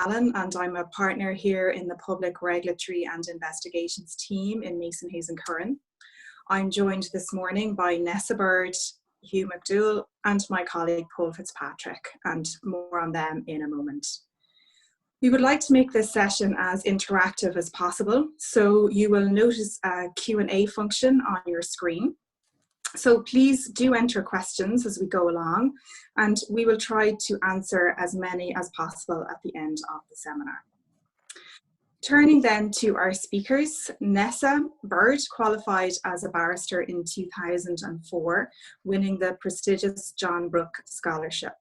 Allen, and I'm a partner here in the Public Regulatory and Investigations team in Mason Hayes and Curran. I'm joined this morning by Neasa Bird, Hugh McDowell, and my colleague Paul Fitzpatrick, and more on them in a moment. We would like to make this session as interactive as possible, so you will notice a Q&A function on your screen. So please do enter questions as we go along, and we will try to answer as many as possible at the end of the seminar. Turning then to our speakers, Neasa Bird qualified as a barrister in 2004, winning the prestigious John Brooke Scholarship.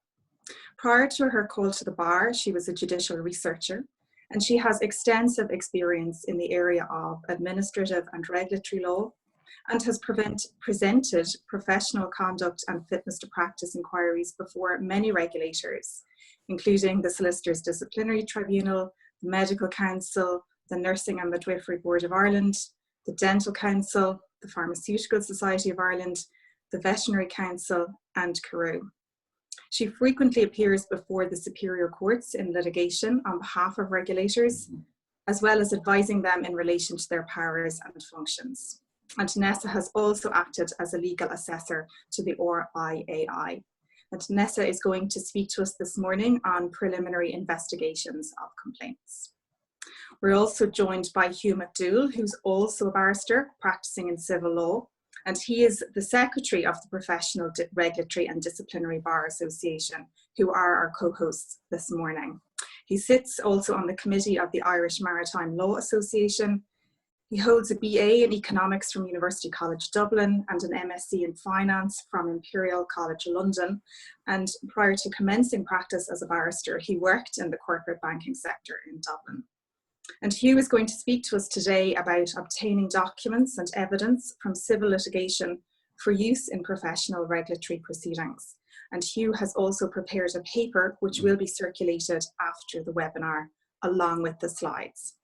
Prior to her call to the bar, she was a judicial researcher, and she has extensive experience in the area of administrative and regulatory law, and has presented professional conduct and fitness to practice inquiries before many regulators, including the Solicitors Disciplinary Tribunal, the Medical Council, the Nursing and Midwifery Board of Ireland, the Dental Council, the Pharmaceutical Society of Ireland, the Veterinary Council, and Curran. She frequently appears before the superior courts in litigation on behalf of regulators, as well as advising them in relation to their powers and functions. And Neasa has also acted as a legal assessor to the RIAI. And Neasa is going to speak to us this morning on preliminary investigations of complaints. We're also joined by Hugh McDowell, who's also a barrister practicing in civil law, and he is the secretary of the Professional Regulatory and Disciplinary Bar Association, who are our co-hosts this morning. He sits also on the committee of the Irish Maritime Law Association. He holds a BA in Economics from University College Dublin and an MSc in Finance from Imperial College London. And prior to commencing practice as a barrister, he worked in the corporate banking sector in Dublin. And Hugh is going to speak to us today about obtaining documents and evidence from civil litigation for use in professional regulatory proceedings. And Hugh has also prepared a paper which will be circulated after the webinar, along with the slides.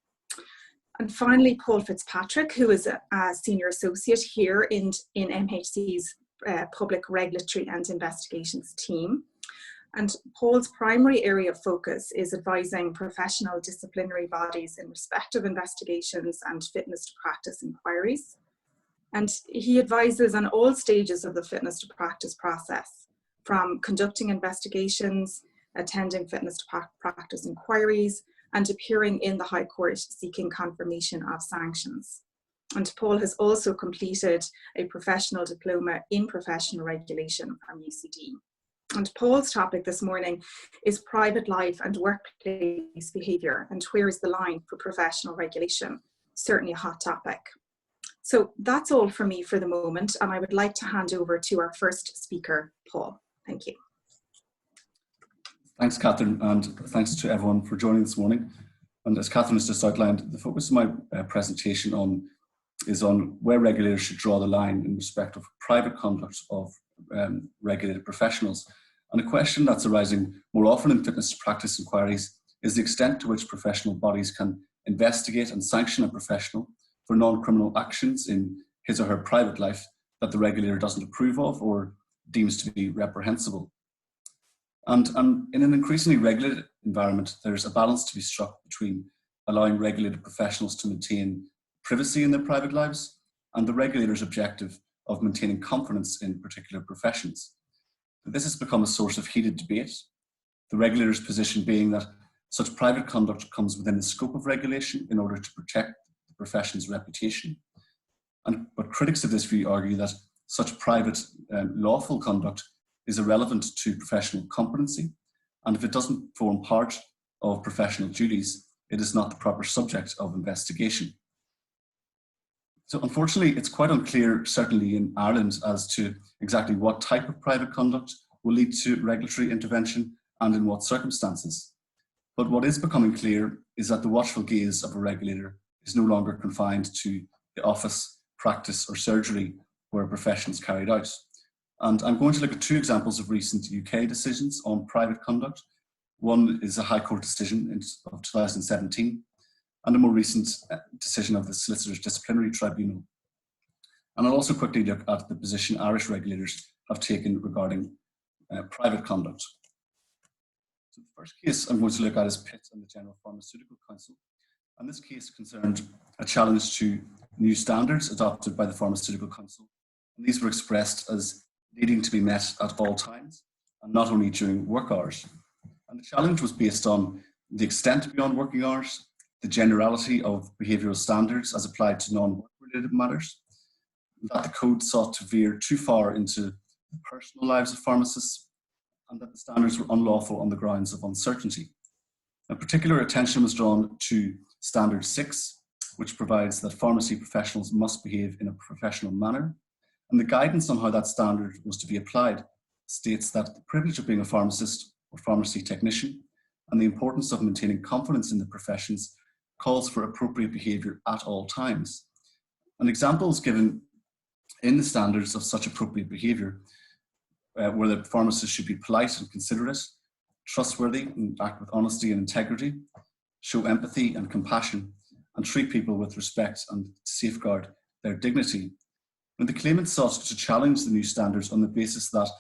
And finally, Paul Fitzpatrick, who is a senior associate here in MHC's Public Regulatory and Investigations team. And Paul's primary area of focus is advising professional disciplinary bodies in respect of investigations and fitness to practice inquiries. And he advises on all stages of the fitness to practice process, from conducting investigations, attending fitness to practice inquiries, and appearing in the High Court seeking confirmation of sanctions. And Paul has also completed a professional diploma in professional regulation from UCD. And Paul's topic this morning is private life and workplace behaviour, and where is the line for professional regulation? Certainly a hot topic. So that's all from me for the moment, and I would like to hand over to our first speaker, Paul. Thank you. Thanks, Catherine, and thanks to everyone for joining this morning. And as Catherine has just outlined, the focus of my presentation is on where regulators should draw the line in respect of private conduct of regulated professionals. And a question that's arising more often in fitness to practice inquiries is the extent to which professional bodies can investigate and sanction a professional for non-criminal actions in his or her private life that the regulator doesn't approve of or deems to be reprehensible. And in an increasingly regulated environment, there's a balance to be struck between allowing regulated professionals to maintain privacy in their private lives and the regulator's objective of maintaining confidence in particular professions. This has become a source of heated debate, the regulator's position being that such private conduct comes within the scope of regulation in order to protect the profession's reputation. But critics of this view argue that such private lawful conduct is irrelevant to professional competency, and if it doesn't form part of professional duties, it is not the proper subject of investigation. So unfortunately, it's quite unclear, certainly in Ireland, as to exactly what type of private conduct will lead to regulatory intervention and in what circumstances. But what is becoming clear is that the watchful gaze of a regulator is no longer confined to the office, practice or surgery where a profession is carried out. And I'm going to look at two examples of recent UK decisions on private conduct. One is a High Court decision of 2017, and a more recent decision of the Solicitors Disciplinary Tribunal. And I'll also quickly look at the position Irish regulators have taken regarding private conduct. So the first case I'm going to look at is Pitt and the General Pharmaceutical Council. And this case concerned a challenge to new standards adopted by the Pharmaceutical Council. And these were expressed as needing to be met at all times and not only during work hours. And the challenge was based on the extent beyond working hours, the generality of behavioural standards as applied to non-work related matters, that the code sought to veer too far into the personal lives of pharmacists, and that the standards were unlawful on the grounds of uncertainty. Now, particular attention was drawn to Standard 6, which provides that pharmacy professionals must behave in a professional manner, and the guidance on how that standard was to be applied states that the privilege of being a pharmacist or pharmacy technician and the importance of maintaining confidence in the professions calls for appropriate behaviour at all times. And examples given in the standards of such appropriate behaviour where the pharmacist should be polite and considerate, trustworthy and act with honesty and integrity, show empathy and compassion, and treat people with respect and safeguard their dignity. And the claimant sought to challenge the new standards on the basis that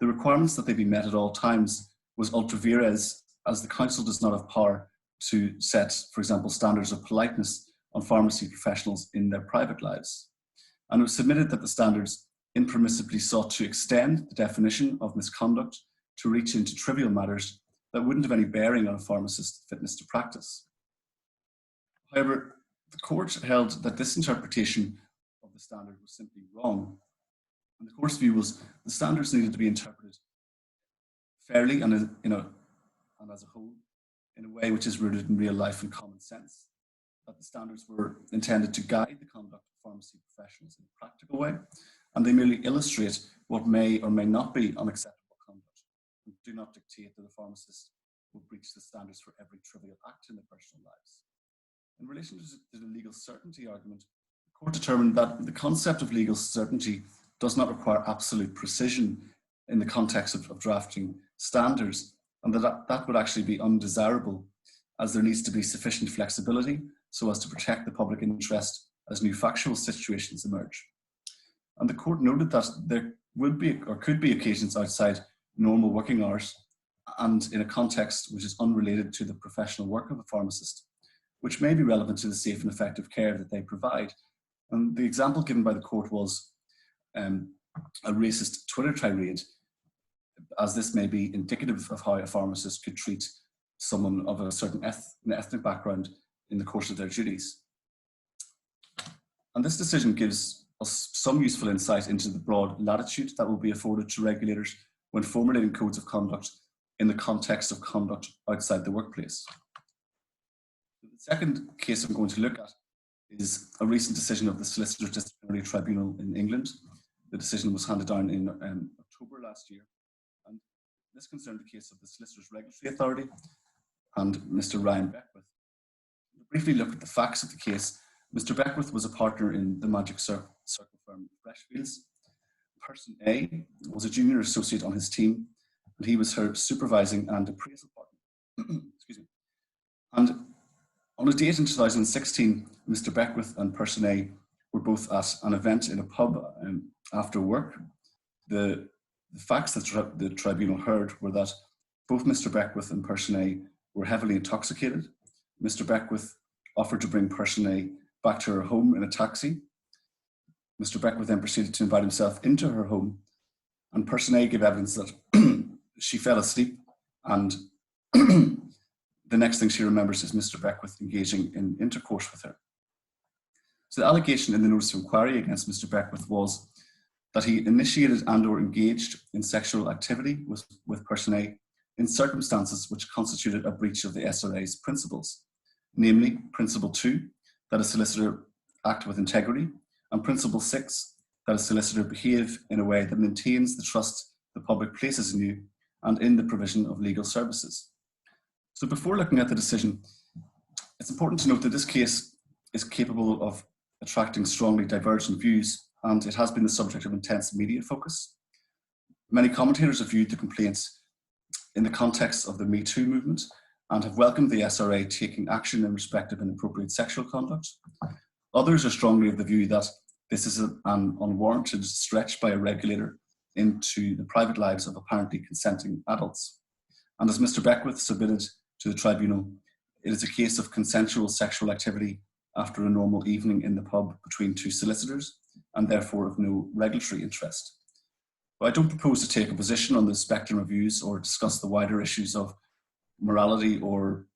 the requirements that they be met at all times was ultra vires, as the council does not have power to set, for example, standards of politeness on pharmacy professionals in their private lives. And it was submitted that the standards impermissibly sought to extend the definition of misconduct to reach into trivial matters that wouldn't have any bearing on a pharmacist's fitness to practice. However, the court held that this interpretation of the standard was simply wrong. And the court's view was the standards needed to be interpreted fairly and as a whole in a way which is rooted in real life and common sense, that the standards were intended to guide the conduct of pharmacy professionals in a practical way, and they merely illustrate what may or may not be unacceptable conduct, and do not dictate that a pharmacist will breach the standards for every trivial act in their personal lives. In relation to the legal certainty argument, the court determined that the concept of legal certainty does not require absolute precision in the context of drafting standards, and that would actually be undesirable, as there needs to be sufficient flexibility so as to protect the public interest as new factual situations emerge. And the court noted that there would be or could be occasions outside normal working hours and in a context which is unrelated to the professional work of a pharmacist, which may be relevant to the safe and effective care that they provide. And the example given by the court was a racist Twitter tirade, as this may be indicative of how a pharmacist could treat someone of a certain ethnic background in the course of their duties. And this decision gives us some useful insight into the broad latitude that will be afforded to regulators when formulating codes of conduct in the context of conduct outside the workplace. The second case I'm going to look at is a recent decision of the Solicitor Disciplinary Tribunal in England. The decision was handed down in October last year, and this concerned the case of the Solicitors Regulatory Authority and Mr. Ryan Beckwith. To briefly look at the facts of the case, Mr. Beckwith was a partner in the Magic Circle firm Freshfields. Person A was a junior associate on his team, and he was her supervising and appraisal partner. Excuse me. And on a date in 2016, Mr. Beckwith and Person A were both at an event in a pub after work. The facts that the tribunal heard were that both Mr. Beckwith and Person A were heavily intoxicated. Mr. Beckwith offered to bring Person A back to her home in a taxi. Mr. Beckwith then proceeded to invite himself into her home, and Person A gave evidence that she fell asleep, and the next thing she remembers is Mr. Beckwith engaging in intercourse with her. So the allegation in the notice of inquiry against Mr. Beckwith was that he initiated and or engaged in sexual activity with Person A in circumstances which constituted a breach of the SRA's principles, namely Principle 2, that a solicitor act with integrity, and Principle 6, that a solicitor behave in a way that maintains the trust the public places in you and in the provision of legal services. So before looking at the decision, it's important to note that this case is capable of attracting strongly divergent views, and it has been the subject of intense media focus. Many commentators have viewed the complaints in the context of the Me Too movement and have welcomed the SRA taking action in respect of inappropriate sexual conduct. Others are strongly of the view that this is an unwarranted stretch by a regulator into the private lives of apparently consenting adults. And as Mr. Beckwith submitted to the tribunal, it is a case of consensual sexual activity after a normal evening in the pub between two solicitors, and therefore of no regulatory interest. But I don't propose to take a position on the spectrum of views or discuss the wider issues of morality or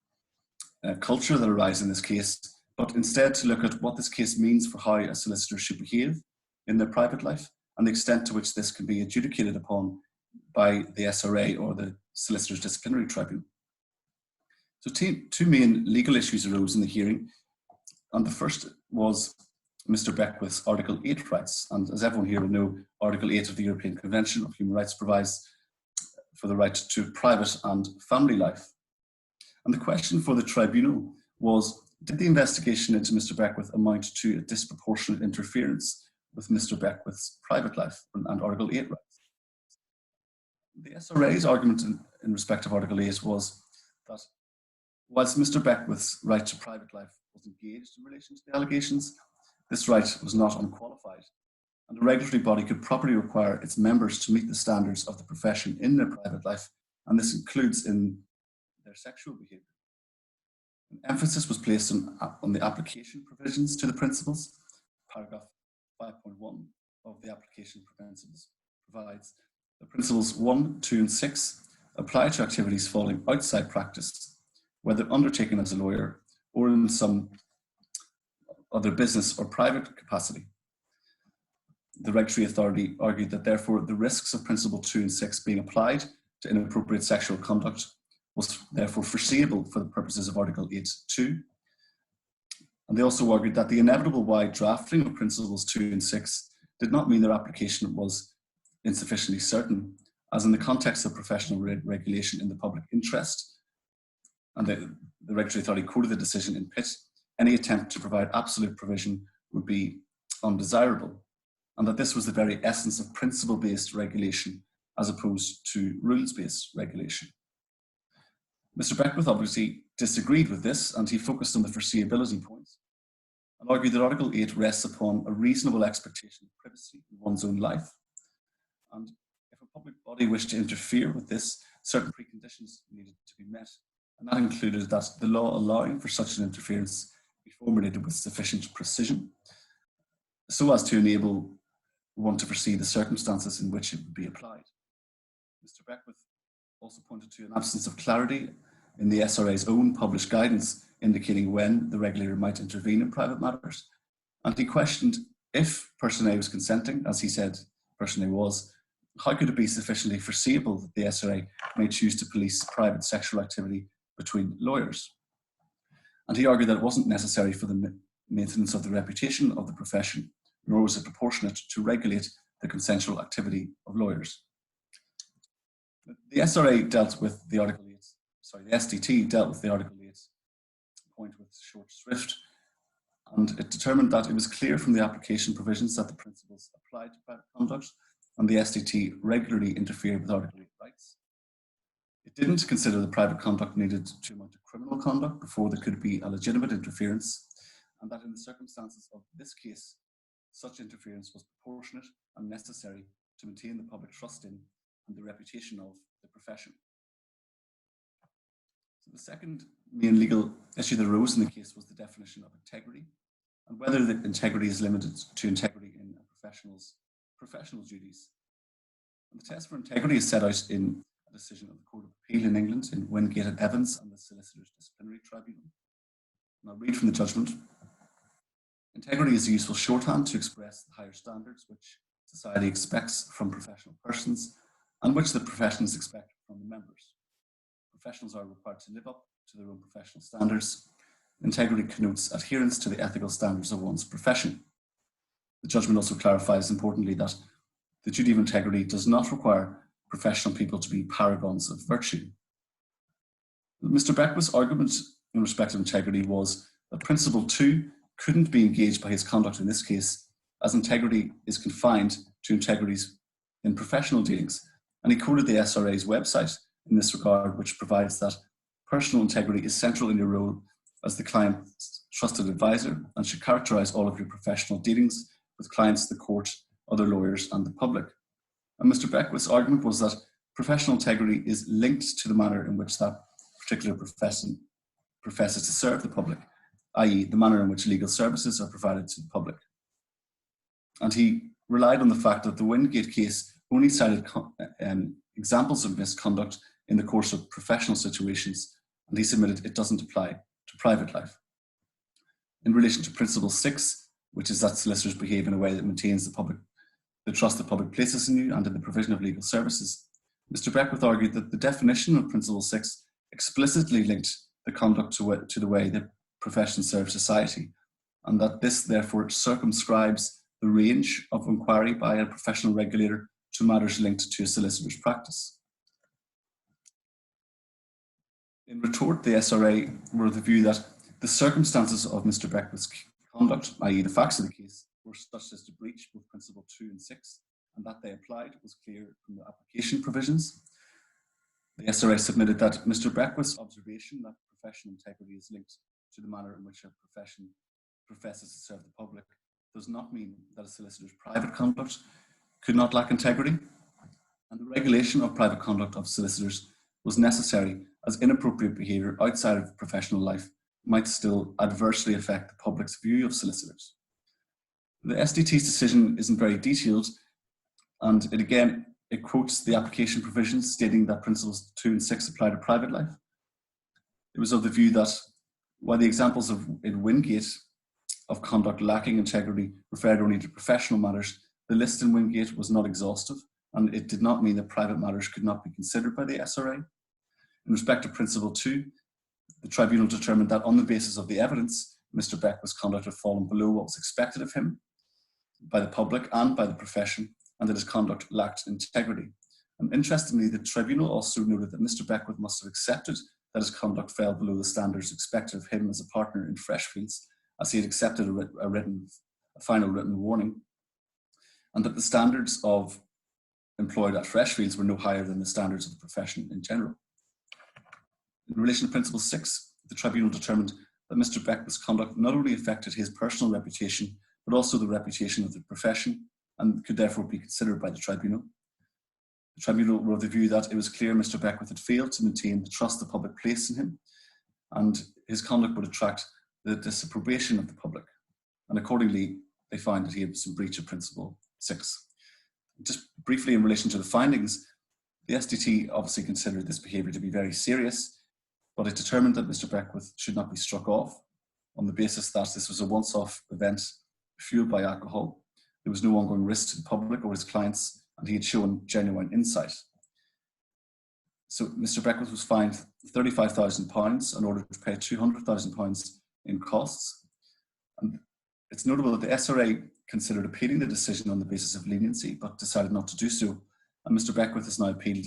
culture that arise in this case, but instead to look at what this case means for how a solicitor should behave in their private life and the extent to which this can be adjudicated upon by the SRA or the Solicitor's Disciplinary Tribunal. So two main legal issues arose in the hearing, and the first was Mr. Beckwith's Article 8 rights. And as everyone here will know, Article 8 of the European Convention of Human Rights provides for the right to private and family life. And the question for the tribunal was, did the investigation into Mr. Beckwith amount to a disproportionate interference with Mr. Beckwith's private life and Article 8 rights? The SRA's argument in respect of Article 8 was that whilst Mr. Beckwith's right to private life was engaged in relation to the allegations, this right was not unqualified, and a regulatory body could properly require its members to meet the standards of the profession in their private life, and this includes in their sexual behaviour. An emphasis was placed on the application provisions to the principles. Paragraph 5.1 of the application principles provides that principles 1, 2 and 6 apply to activities falling outside practice, whether undertaken as a lawyer or in some other business or private capacity. The regulatory authority argued that therefore the risks of Principle 2 and 6 being applied to inappropriate sexual conduct was therefore foreseeable for the purposes of Article 8.2. And they also argued that the inevitable wide drafting of Principles 2 and 6 did not mean their application was insufficiently certain, as in the context of professional regulation in the public interest, and the regulatory authority quoted the decision in Pitt, any attempt to provide absolute provision would be undesirable, and that this was the very essence of principle-based regulation as opposed to rules-based regulation. Mr. Beckwith obviously disagreed with this, and he focused on the foreseeability points and argued that Article 8 rests upon a reasonable expectation of privacy in one's own life. And if a public body wished to interfere with this, certain preconditions needed to be met, and that included that the law allowing for such an interference be formulated with sufficient precision, so as to enable one to foresee the circumstances in which it would be applied. Mr. Beckwith also pointed to an absence of clarity in the SRA's own published guidance indicating when the regulator might intervene in private matters, and he questioned if person A was consenting, as he said person A was, how could it be sufficiently foreseeable that the SRA may choose to police private sexual activity between lawyers? And he argued that it wasn't necessary for the maintenance of the reputation of the profession, nor was it proportionate to regulate the consensual activity of lawyers. The SRA dealt with the Article 8, the SDT dealt with the Article 8 point with short shrift, and it determined that it was clear from the application provisions that the principles applied to private conduct, and the SDT regularly interfered with Article 8 rights. It didn't consider the private conduct needed to amount to criminal conduct before there could be a legitimate interference, and that in the circumstances of this case, such interference was proportionate and necessary to maintain the public trust in and the reputation of the profession. So the second main legal issue that arose in the case was the definition of integrity, and whether the integrity is limited to integrity in a professional duties. And the test for integrity is set out in a decision of the Court of Appeal in England in Wingate and Evans and the Solicitor's Disciplinary Tribunal. And I'll read from the judgment. Integrity is a useful shorthand to express the higher standards which society expects from professional persons and which the professions expect from the members. Professionals are required to live up to their own professional standards. Integrity connotes adherence to the ethical standards of one's profession. The judgment also clarifies importantly that the duty of integrity does not require professional people to be paragons of virtue. Mr. Beckwith's argument in respect of integrity was that Principle 2 couldn't be engaged by his conduct in this case, as integrity is confined to integrities in professional dealings. And he quoted the SRA's website in this regard, which provides that personal integrity is central in your role as the client's trusted advisor and should characterize all of your professional dealings with clients, the court, other lawyers, and the public. And Mr. Beckwith's argument was that professional integrity is linked to the manner in which that particular profession professes to serve the public, i.e. the manner in which legal services are provided to the public. And he relied on the fact that the Wingate case only cited examples of misconduct in the course of professional situations, and he submitted it doesn't apply to private life. In relation to Principle 6, which is that solicitors behave in a way that maintains the trust the public places in you and in the provision of legal services, Mr. Beckwith argued that the definition of Principle 6 explicitly linked the conduct to the way the profession serves society, and that this therefore circumscribes the range of inquiry by a professional regulator to matters linked to a solicitor's practice. In retort, the SRA were of the view that the circumstances of Mr. Beckwith's conduct, i.e. the facts of the case, were such as to breach both Principle 2 and 6, and that they applied was clear from the application provisions. The SRA submitted that Mr. Beckwith's observation that professional integrity is linked to the manner in which a profession professes to serve the public does not mean that a solicitor's private conduct could not lack integrity, and the regulation of private conduct of solicitors was necessary as inappropriate behaviour outside of professional life might still adversely affect the public's view of solicitors. The SDT's decision isn't very detailed, and it quotes the application provisions stating that Principles 2 and 6 apply to private life. It was of the view that while the examples in Wingate of conduct lacking integrity referred only to professional matters, the list in Wingate was not exhaustive, and it did not mean that private matters could not be considered by the SRA. In respect to Principle 2, the Tribunal determined that on the basis of the evidence, Mr. Beckwith's conduct had fallen below what was expected of him by the public and by the profession, and that his conduct lacked integrity. And interestingly, the Tribunal also noted that Mr. Beckwith must have accepted that his conduct fell below the standards expected of him as a partner in Freshfields, as he had accepted a final written warning, and that the standards employed at Freshfields were no higher than the standards of the profession in general. In relation to Principle 6, the Tribunal determined that Mr. Beckwith's conduct not only affected his personal reputation, but also the reputation of the profession, and could therefore be considered by the Tribunal. The Tribunal were of the view that it was clear Mr. Beckwith had failed to maintain the trust the public placed in him, and his conduct would attract the disapprobation of the public, and accordingly they found that he had some breach of Principle 6. Just briefly in relation to the findings, the SDT obviously considered this behaviour to be very serious, but it determined that Mr. Beckwith should not be struck off on the basis that this was a once-off event fueled by alcohol. There was no ongoing risk to the public or his clients, and he had shown genuine insight. So Mr. Beckwith was fined £35,000 in order to pay £200,000 in costs. And it's notable that the SRA considered appealing the decision on the basis of leniency, but decided not to do so. And Mr. Beckwith has now appealed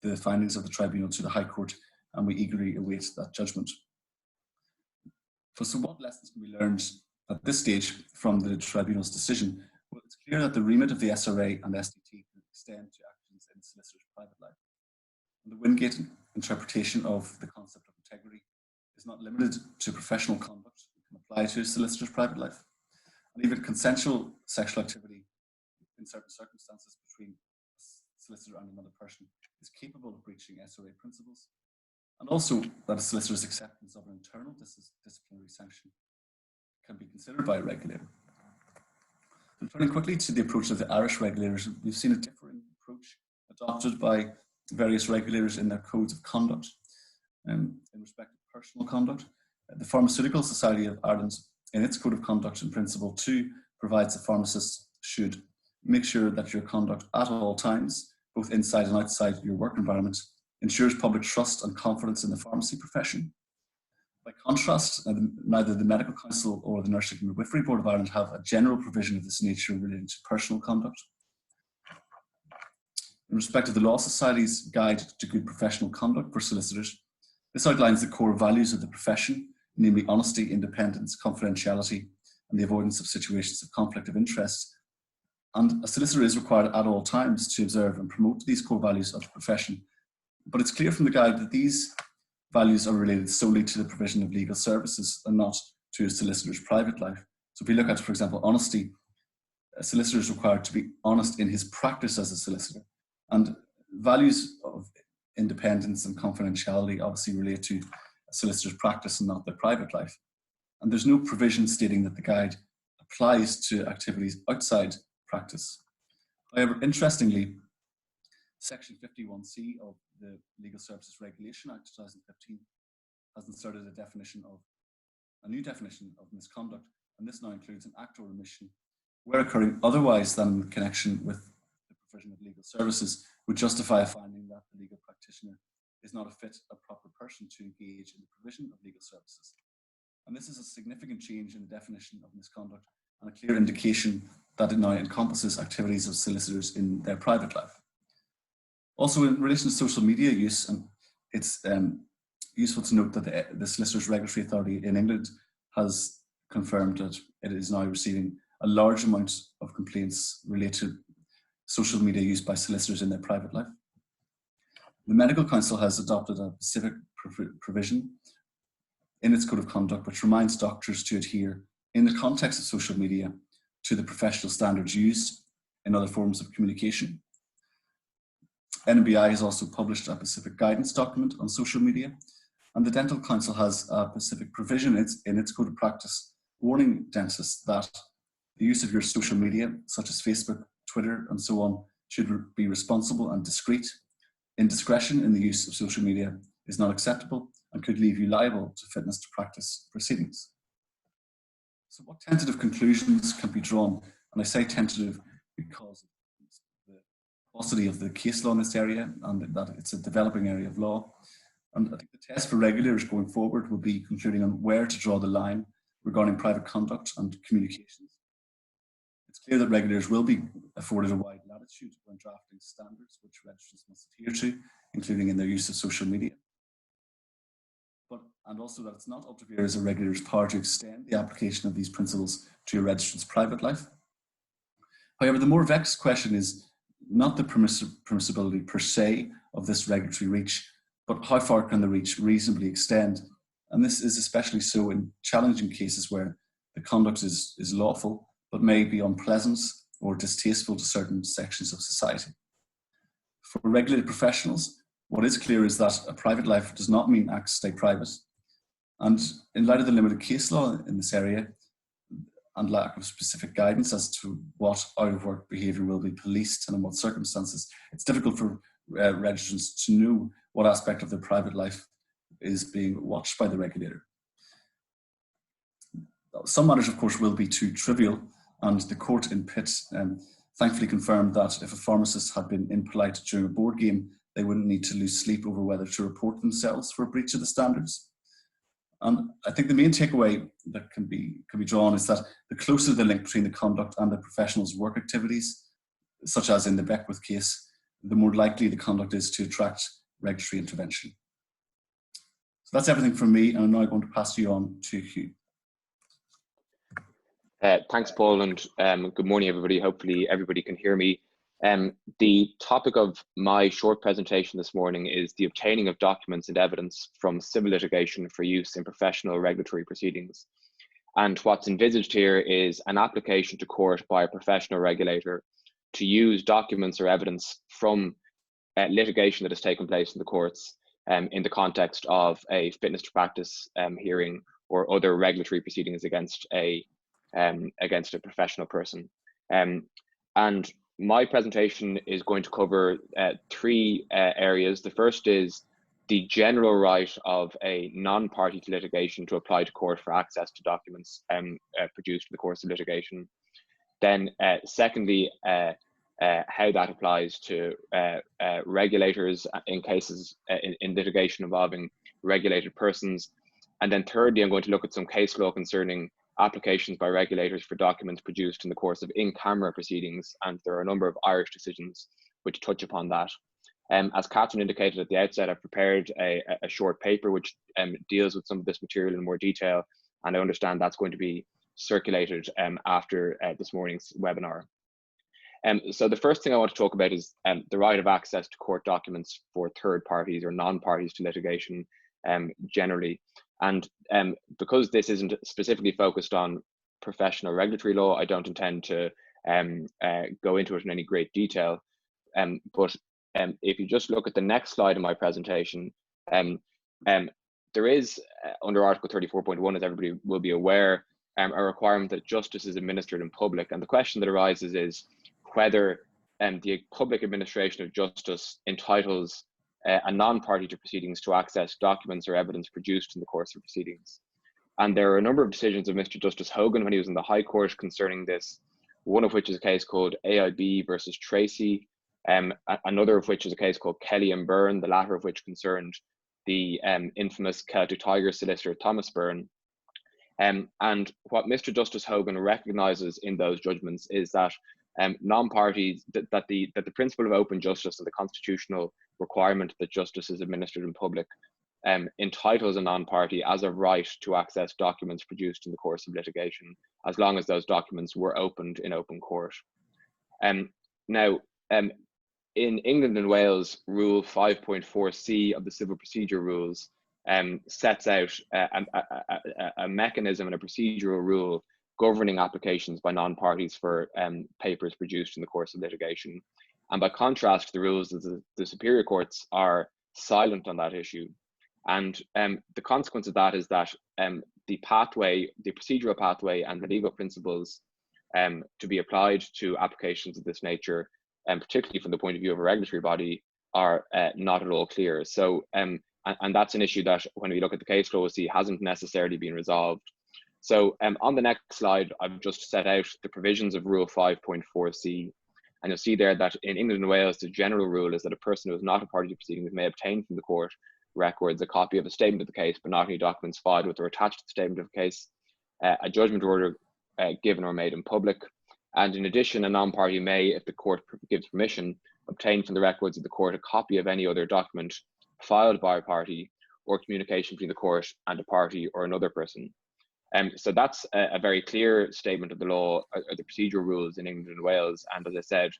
the findings of the Tribunal to the High Court, and we eagerly await that judgment. So what lessons can be learned at this stage from the Tribunal's decision? Well, it's clear that the remit of the SRA and SDT can extend to actions in the solicitor's private life. And the Wingate interpretation of the concept of integrity is not limited to professional conduct. It can apply to a solicitor's private life. And even consensual sexual activity in certain circumstances between a solicitor and another person is capable of breaching SRA principles. And also that a solicitor's acceptance of an internal disciplinary sanction can be considered by a regulator. And turning quickly to the approach of the Irish regulators, we've seen a differing approach adopted by various regulators in their codes of conduct. In respect to personal conduct, the Pharmaceutical Society of Ireland, in its code of conduct in Principle 2, provides that pharmacists should make sure that your conduct at all times, both inside and outside your work environment, ensures public trust and confidence in the pharmacy profession. By contrast, neither the Medical Council or the Nursing and Midwifery Board of Ireland have a general provision of this nature relating to personal conduct. In respect of the Law Society's Guide to Good Professional Conduct for Solicitors, this outlines the core values of the profession, namely honesty, independence, confidentiality, and the avoidance of situations of conflict of interest. And a solicitor is required at all times to observe and promote these core values of the profession. But it's clear from the guide that these values are related solely to the provision of legal services and not to a solicitor's private life. So if we look at, for example, honesty, a solicitor is required to be honest in his practice as a solicitor. And values of independence and confidentiality obviously relate to a solicitor's practice and not their private life. And there's no provision stating that the guide applies to activities outside practice. However, interestingly, Section 51C of the Legal Services Regulation Act 2015 has inserted a new definition of misconduct, and this now includes an act or omission where occurring otherwise than in connection with the provision of legal services would justify a finding that the legal practitioner is not a fit or proper person to engage in the provision of legal services. And this is a significant change in the definition of misconduct and a clear indication that it now encompasses activities of solicitors in their private life. Also, in relation to social media use, and it's useful to note that the Solicitors Regulatory Authority in England has confirmed that it is now receiving a large amount of complaints related to social media use by solicitors in their private life. The Medical Council has adopted a specific provision in its Code of Conduct which reminds doctors to adhere, in the context of social media, to the professional standards used in other forms of communication. NMBI has also published a specific guidance document on social media, and the Dental Council has a specific provision in its Code of Practice warning dentists that the use of your social media, such as Facebook, Twitter, and so on, should be responsible and discreet. Indiscretion in the use of social media is not acceptable and could leave you liable to fitness to practice proceedings. So what tentative conclusions can be drawn? And I say tentative because of the paucity of the case law in this area and that it's a developing area of law. And I think the test for regulators going forward will be concluding on where to draw the line regarding private conduct and communications. It's clear that regulators will be afforded a wide latitude when drafting standards which registrants must adhere to, including in their use of social media. And also that it's not up to you as a regulator's power to extend the application of these principles to a registrant's private life. However, the more vexed question is not the permissibility per se of this regulatory reach, but how far can the reach reasonably extend? And this is especially so in challenging cases where the conduct is lawful, but may be unpleasant or distasteful to certain sections of society. For regulated professionals, what is clear is that a private life does not mean acts stay private. And in light of the limited case law in this area and lack of specific guidance as to what out-of-work behaviour will be policed and in what circumstances, it's difficult for registrants to know what aspect of their private life is being watched by the regulator. Some matters, of course, will be too trivial, and the court in Pitt thankfully confirmed that if a pharmacist had been impolite during a board game, they wouldn't need to lose sleep over whether to report themselves for a breach of the standards. And I think the main takeaway that can be drawn is that the closer the link between the conduct and the professional's work activities, such as in the Beckwith case, the more likely the conduct is to attract regulatory intervention. So that's everything from me, and I'm now going to pass you on to Hugh. Thanks, Paul, and good morning, everybody. Hopefully everybody can hear me. The topic of my short presentation this morning is the obtaining of documents and evidence from civil litigation for use in professional regulatory proceedings. And what's envisaged here is an application to court by a professional regulator to use documents or evidence from litigation that has taken place in the courts in the context of a fitness to practice hearing or other regulatory proceedings against a professional person. And my presentation is going to cover three areas. The first is the general right of a non-party to litigation to apply to court for access to documents produced in the course of litigation. Then secondly, how that applies to regulators in cases in litigation involving regulated persons. And then thirdly, I'm going to look at some case law concerning applications by regulators for documents produced in the course of in-camera proceedings, and there are a number of Irish decisions which touch upon that. As Catherine indicated at the outset, I've prepared a short paper which deals with some of this material in more detail, and I understand that's going to be circulated after this morning's webinar. So the first thing I want to talk about is the right of access to court documents for third parties or non-parties to litigation generally. And because this isn't specifically focused on professional regulatory law, I don't intend to go into it in any great detail. But if you just look at the next slide in my presentation, there is, under Article 34.1, as everybody will be aware, a requirement that justice is administered in public. And the question that arises is whether the public administration of justice entitles a non-party to proceedings to access documents or evidence produced in the course of proceedings. And there are a number of decisions of Mr. Justice Hogan when he was in the High Court concerning this, one of which is a case called AIB versus Tracy, another of which is a case called Kelly and Byrne, the latter of which concerned the infamous Celtic Tiger solicitor Thomas Byrne. And what Mr. Justice Hogan recognises in those judgments is that non-parties, that the principle of open justice and the constitutional requirement that justice is administered in public entitles a non-party as a right to access documents produced in the course of litigation, as long as those documents were opened in open court. Now, in England and Wales, Rule 5.4c of the Civil Procedure Rules sets out a mechanism and a procedural rule governing applications by non-parties for papers produced in the course of litigation. And by contrast, the rules of the superior courts are silent on that issue. And the consequence of that is that the pathway, the procedural pathway and the legal principles to be applied to applications of this nature, particularly from the point of view of a regulatory body, are not at all clear. So, and that's an issue that when we look at the case law, we see hasn't necessarily been resolved. So on the next slide, I've just set out the provisions of Rule 5.4c. And you'll see there that in England and Wales, the general rule is that a person who is not a party to proceedings may obtain from the court records a copy of a statement of the case, but not any documents filed with or attached to the statement of the case, a judgment order given or made in public. And in addition, a non-party may, if the court gives permission, obtain from the records of the court a copy of any other document filed by a party or communication between the court and a party or another person. So that's a very clear statement of the law, or the procedural rules in England and Wales. And as I said,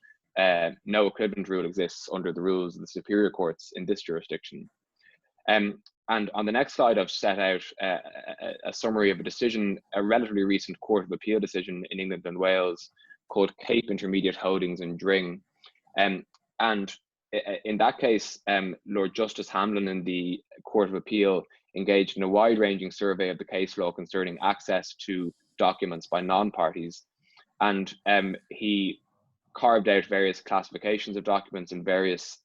no equivalent rule exists under the rules of the superior courts in this jurisdiction. And on the next slide, I've set out a summary of a decision, a relatively recent Court of Appeal decision in England and Wales called Cape Intermediate Holdings and Dring. And in that case, Lord Justice Hamlin in the Court of Appeal engaged in a wide-ranging survey of the case law concerning access to documents by non-parties. And he carved out various classifications of documents and various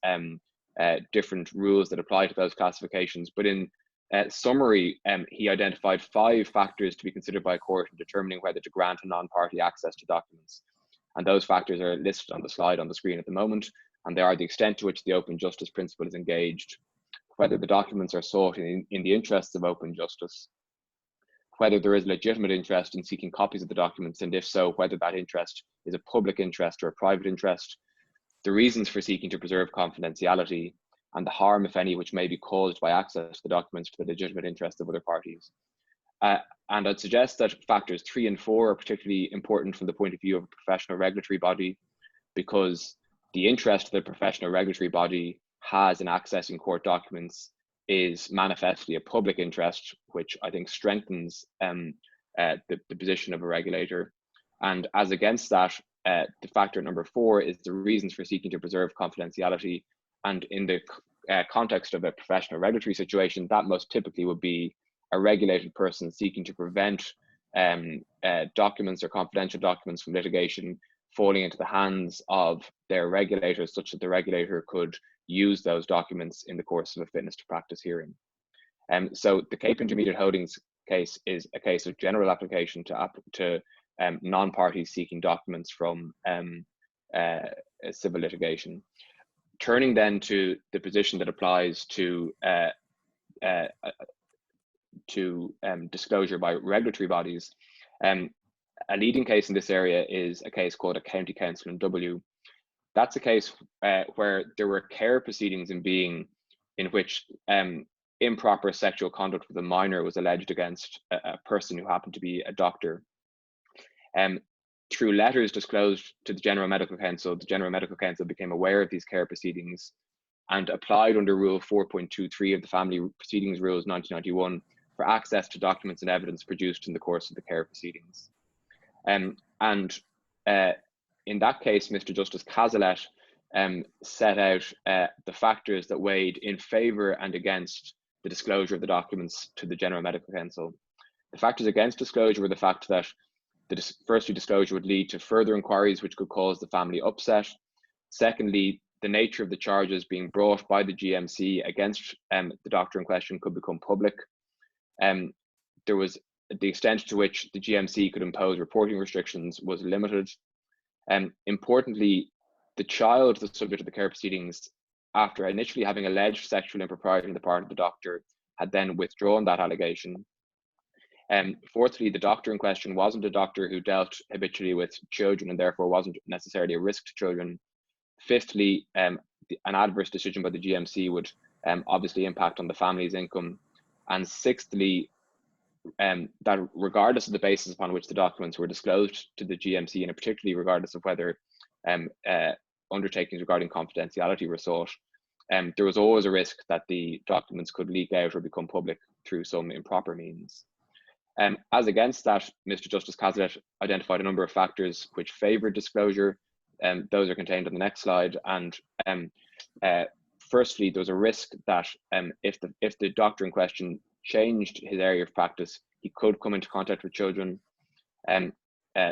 different rules that apply to those classifications. But in summary, he identified 5 factors to be considered by a court in determining whether to grant a non-party access to documents. And those factors are listed on the slide on the screen at the moment. And they are the extent to which the open justice principle is engaged, whether the documents are sought in the interests of open justice, whether there is legitimate interest in seeking copies of the documents, and if so, whether that interest is a public interest or a private interest, the reasons for seeking to preserve confidentiality, and the harm, if any, which may be caused by access to the documents for the legitimate interest of other parties. And I'd suggest that factors 3 and 4 are particularly important from the point of view of a professional regulatory body, because the interest that a professional regulatory body has in accessing court documents is manifestly a public interest, which I think strengthens the position of a regulator. And as against that, the factor number 4 is the reasons for seeking to preserve confidentiality. And in the context of a professional regulatory situation, that most typically would be a regulated person seeking to prevent documents or confidential documents from litigation falling into the hands of their regulators, such that the regulator could use those documents in the course of a fitness to practice hearing. So the Cape Intermediate Holdings case is a case of general application to non-parties seeking documents from civil litigation. Turning then to the position that applies to disclosure by regulatory bodies, a leading case in this area is a case called a County Council in W. That's a case where there were care proceedings in being in which improper sexual conduct with a minor was alleged against a person who happened to be a doctor. Through letters disclosed to the General Medical Council became aware of these care proceedings and applied under Rule 4.23 of the Family Proceedings Rules 1991 for access to documents and evidence produced in the course of the care proceedings. In that case, Mr. Justice Cazalet set out the factors that weighed in favour and against the disclosure of the documents to the General Medical Council. The factors against disclosure were the fact that firstly, disclosure would lead to further inquiries which could cause the family upset. Secondly, the nature of the charges being brought by the GMC against the doctor in question could become public. There was the extent to which the GMC could impose reporting restrictions was limited. Importantly, the child, the subject of the care proceedings, after initially having alleged sexual impropriety on the part of the doctor, had then withdrawn that allegation. Fourthly, the doctor in question wasn't a doctor who dealt habitually with children and therefore wasn't necessarily a risk to children. Fifthly, an adverse decision by the GMC would obviously impact on the family's income. And sixthly, that regardless of the basis upon which the documents were disclosed to the GMC, and particularly regardless of whether undertakings regarding confidentiality were sought, there was always a risk that the documents could leak out or become public through some improper means. As against that, Mr. Justice Cazalet identified a number of factors which favoured disclosure. Those are contained on the next slide. And firstly, there was a risk that if the doctor in question changed his area of practice, he could come into contact with children.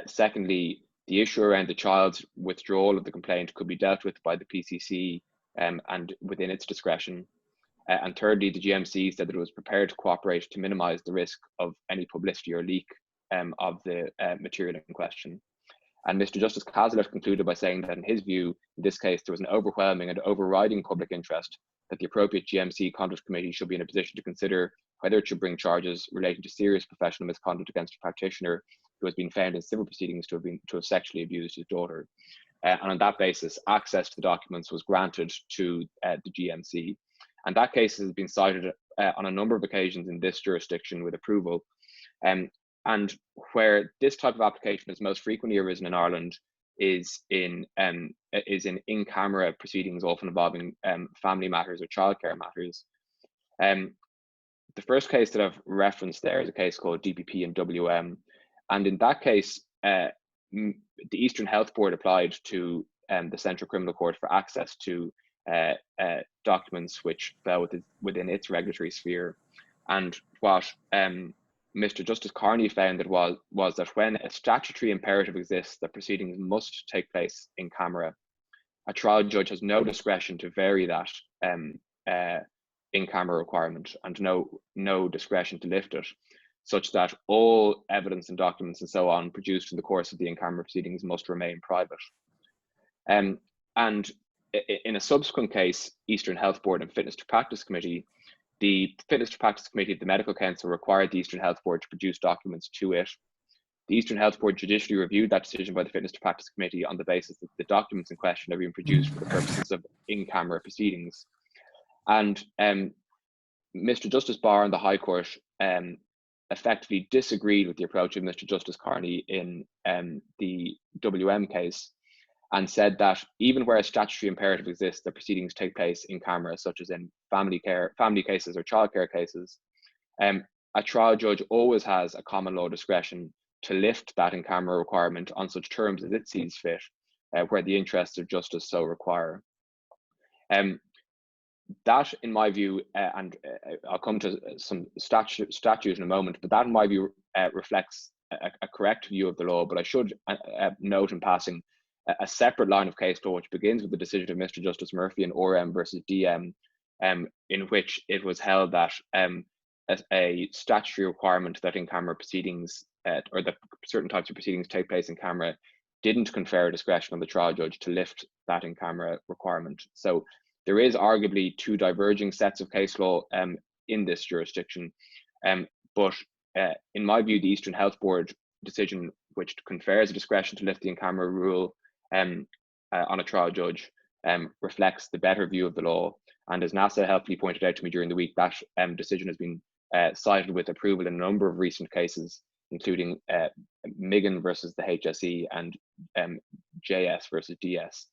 Secondly, the issue around the child's withdrawal of the complaint could be dealt with by the PCC and within its discretion. And thirdly, the GMC said that it was prepared to cooperate to minimise the risk of any publicity or leak of the material in question. And Mr. Justice Cazalet concluded by saying that in his view, in this case, there was an overwhelming and overriding public interest that the appropriate GMC Conduct Committee should be in a position to consider whether it should bring charges relating to serious professional misconduct against a practitioner who has been found in civil proceedings to have sexually abused his daughter. And on that basis, access to the documents was granted to the GMC. And that case has been cited on a number of occasions in this jurisdiction with approval. And where this type of application has most frequently arisen in Ireland is in camera proceedings, often involving family matters or childcare matters. The first case that I've referenced there is a case called DPP and WM. And in that case, the Eastern Health Board applied to the Central Criminal Court for access to documents which fell within its regulatory sphere. And what Mr. Justice Carney found that was that when a statutory imperative exists that proceedings must take place in camera, a trial judge has no discretion to vary that in camera requirement and no discretion to lift it, such that all evidence and documents and so on produced in the course of the in-camera proceedings must remain private. And in a subsequent case, Eastern Health Board and Fitness to Practice Committee, the Fitness to Practice Committee of the Medical Council required the Eastern Health Board to produce documents to it. The Eastern Health Board judicially reviewed that decision by the Fitness to Practice Committee on the basis that the documents in question have been produced for the purposes of in-camera proceedings. And Mr. Justice Barr in the High Court effectively disagreed with the approach of Mr. Justice Carney in the WM case, and said that even where a statutory imperative exists that proceedings take place in camera, such as in family cases or childcare cases, a trial judge always has a common law discretion to lift that in camera requirement on such terms as it sees fit, where the interests of justice so require. That, in my view, and I'll come to some statute in a moment, but that, in my view, reflects a correct view of the law. But I should note in passing a separate line of case law, which begins with the decision of Mr. Justice Murphy in RM versus DM, in which it was held that a statutory requirement that in-camera proceedings, or that certain types of proceedings take place in camera, didn't confer discretion on the trial judge to lift that in-camera requirement. So there is arguably two diverging sets of case law in this jurisdiction, but in my view, the Eastern Health Board decision, which confers a discretion to lift the in-camera rule on a trial judge, reflects the better view of the law. And as Neasa helpfully pointed out to me during the week, that decision has been cited with approval in a number of recent cases, including Migan versus the HSE and JS versus DS.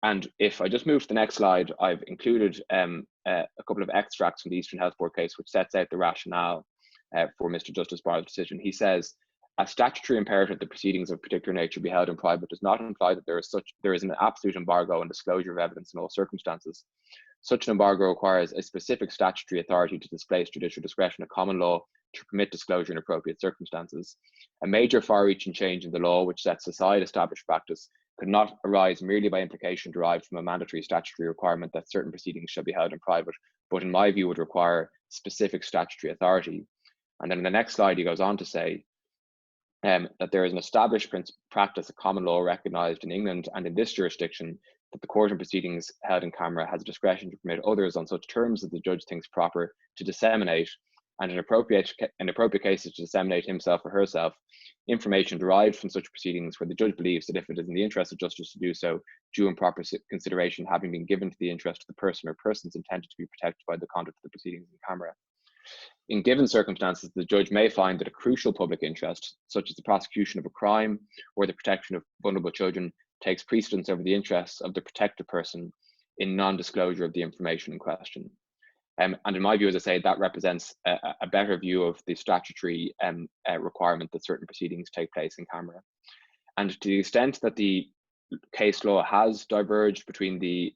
And if I just move to the next slide, I've included a couple of extracts from the Eastern Health Board case, which sets out the rationale for Mr. Justice Barr's decision. He says, a statutory imperative that proceedings of particular nature be held in private does not imply that there is an absolute embargo on disclosure of evidence in all circumstances. Such an embargo requires a specific statutory authority to displace judicial discretion of common law to permit disclosure in appropriate circumstances. A major far-reaching change in the law which sets aside established practice could not arise merely by implication derived from a mandatory statutory requirement that certain proceedings shall be held in private, but in my view would require specific statutory authority. And then in the next slide, he goes on to say that there is an established practice of common law recognised in England and in this jurisdiction that the court in proceedings held in camera has discretion to permit others on such terms as the judge thinks proper to disseminate, and in appropriate cases to disseminate himself or herself, information derived from such proceedings where the judge believes that if it is in the interest of justice to do so, due and proper consideration having been given to the interest of the person or persons intended to be protected by the conduct of the proceedings in camera. In given circumstances, the judge may find that a crucial public interest, such as the prosecution of a crime or the protection of vulnerable children, takes precedence over the interests of the protected person in non-disclosure of the information in question. And in my view, as I say, that represents a better view of the statutory requirement that certain proceedings take place in camera. And to the extent that the case law has diverged between the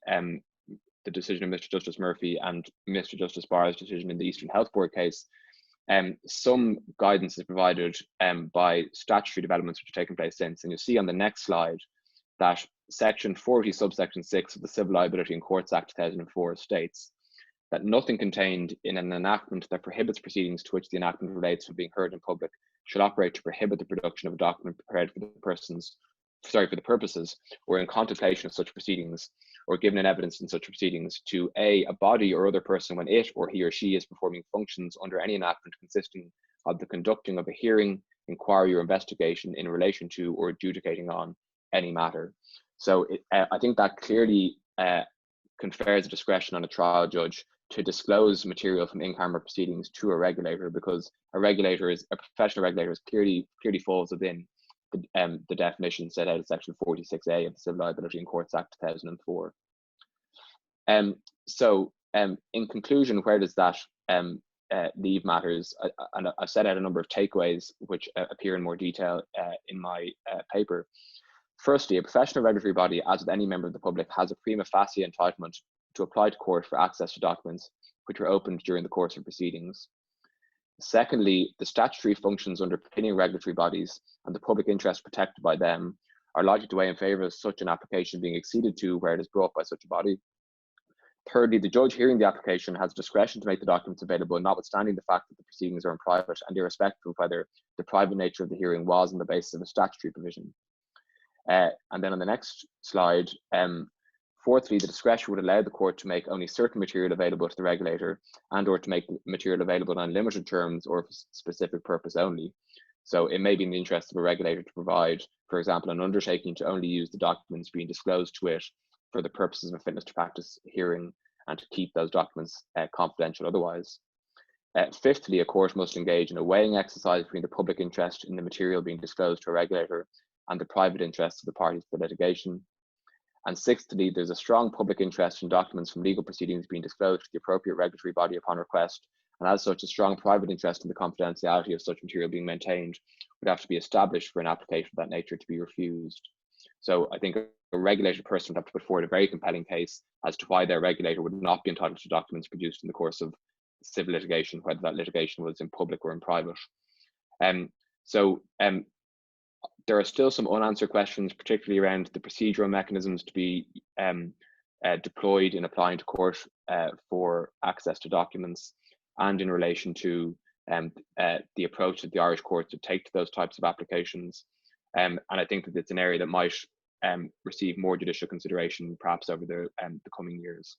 decision of Mr. Justice Murphy and Mr. Justice Barr's decision in the Eastern Health Board case, some guidance is provided by statutory developments which have taken place since. And you'll see on the next slide that Section 40, subsection 6 of the Civil Liability in Courts Act 2004 states that nothing contained in an enactment that prohibits proceedings to which the enactment relates from being heard in public shall operate to prohibit the production of a document prepared for the purposes or in contemplation of such proceedings, or given in evidence in such proceedings to a body or other person when it or he or she is performing functions under any enactment consisting of the conducting of a hearing, inquiry, or investigation in relation to or adjudicating on any matter. So I think that clearly confers a discretion on a trial judge to disclose material from in-camera proceedings to a regulator, because a professional regulator clearly falls within the definition set out in Section 46A of the Civil Liability in Courts Act 2004. In conclusion, where does that leave matters? And I've set out a number of takeaways which appear in more detail in my paper. Firstly, a professional regulatory body, as with any member of the public, has a prima facie entitlement to apply to court for access to documents which were opened during the course of proceedings. Secondly, the statutory functions underpinning regulatory bodies and the public interest protected by them are likely to weigh in favour of such an application being acceded to where it is brought by such a body. Thirdly, the judge hearing the application has discretion to make the documents available, notwithstanding the fact that the proceedings are in private and irrespective of whether the private nature of the hearing was on the basis of a statutory provision. And then on the next slide, fourthly, the discretion would allow the court to make only certain material available to the regulator and or to make material available on limited terms or for specific purpose only. So it may be in the interest of a regulator to provide, for example, an undertaking to only use the documents being disclosed to it for the purposes of a fitness to practice hearing and to keep those documents confidential otherwise. Fifthly, a court must engage in a weighing exercise between the public interest in the material being disclosed to a regulator and the private interests of the parties to the litigation. And sixthly, there's a strong public interest in documents from legal proceedings being disclosed to the appropriate regulatory body upon request, and as such, a strong private interest in the confidentiality of such material being maintained would have to be established for an application of that nature to be refused. So I think a regulated person would have to put forward a very compelling case as to why their regulator would not be entitled to documents produced in the course of civil litigation, whether that litigation was in public or in private. There are still some unanswered questions, particularly around the procedural mechanisms to be deployed in applying to court for access to documents, and in relation to the approach that the Irish courts would take to those types of applications. And I think that it's an area that might receive more judicial consideration perhaps over the coming years.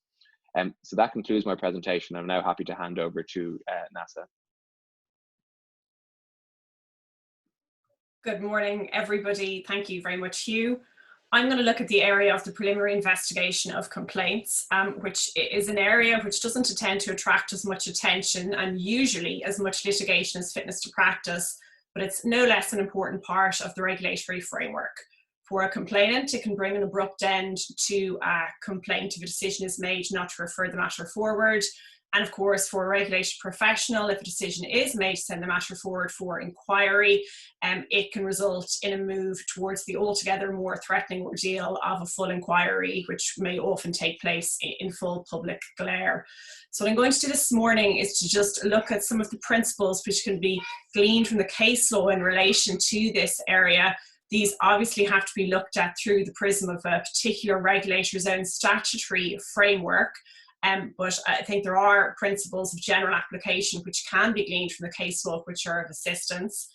So that concludes my presentation. I'm now happy to hand over to Neasa. Good morning, everybody. Thank you very much, Hugh. I'm going to look at the area of the preliminary investigation of complaints, which is an area which doesn't tend to attract as much attention and usually as much litigation as fitness to practice, but it's no less an important part of the regulatory framework. For a complainant, it can bring an abrupt end to a complaint if a decision is made not to refer the matter forward. And of course, for a regulated professional, if a decision is made to send the matter forward for inquiry, it can result in a move towards the altogether more threatening ordeal of a full inquiry, which may often take place in full public glare. So what I'm going to do this morning is to just look at some of the principles which can be gleaned from the case law in relation to this area. These obviously have to be looked at through the prism of a particular regulator's own statutory framework. But I think there are principles of general application which can be gleaned from the case law which are of assistance.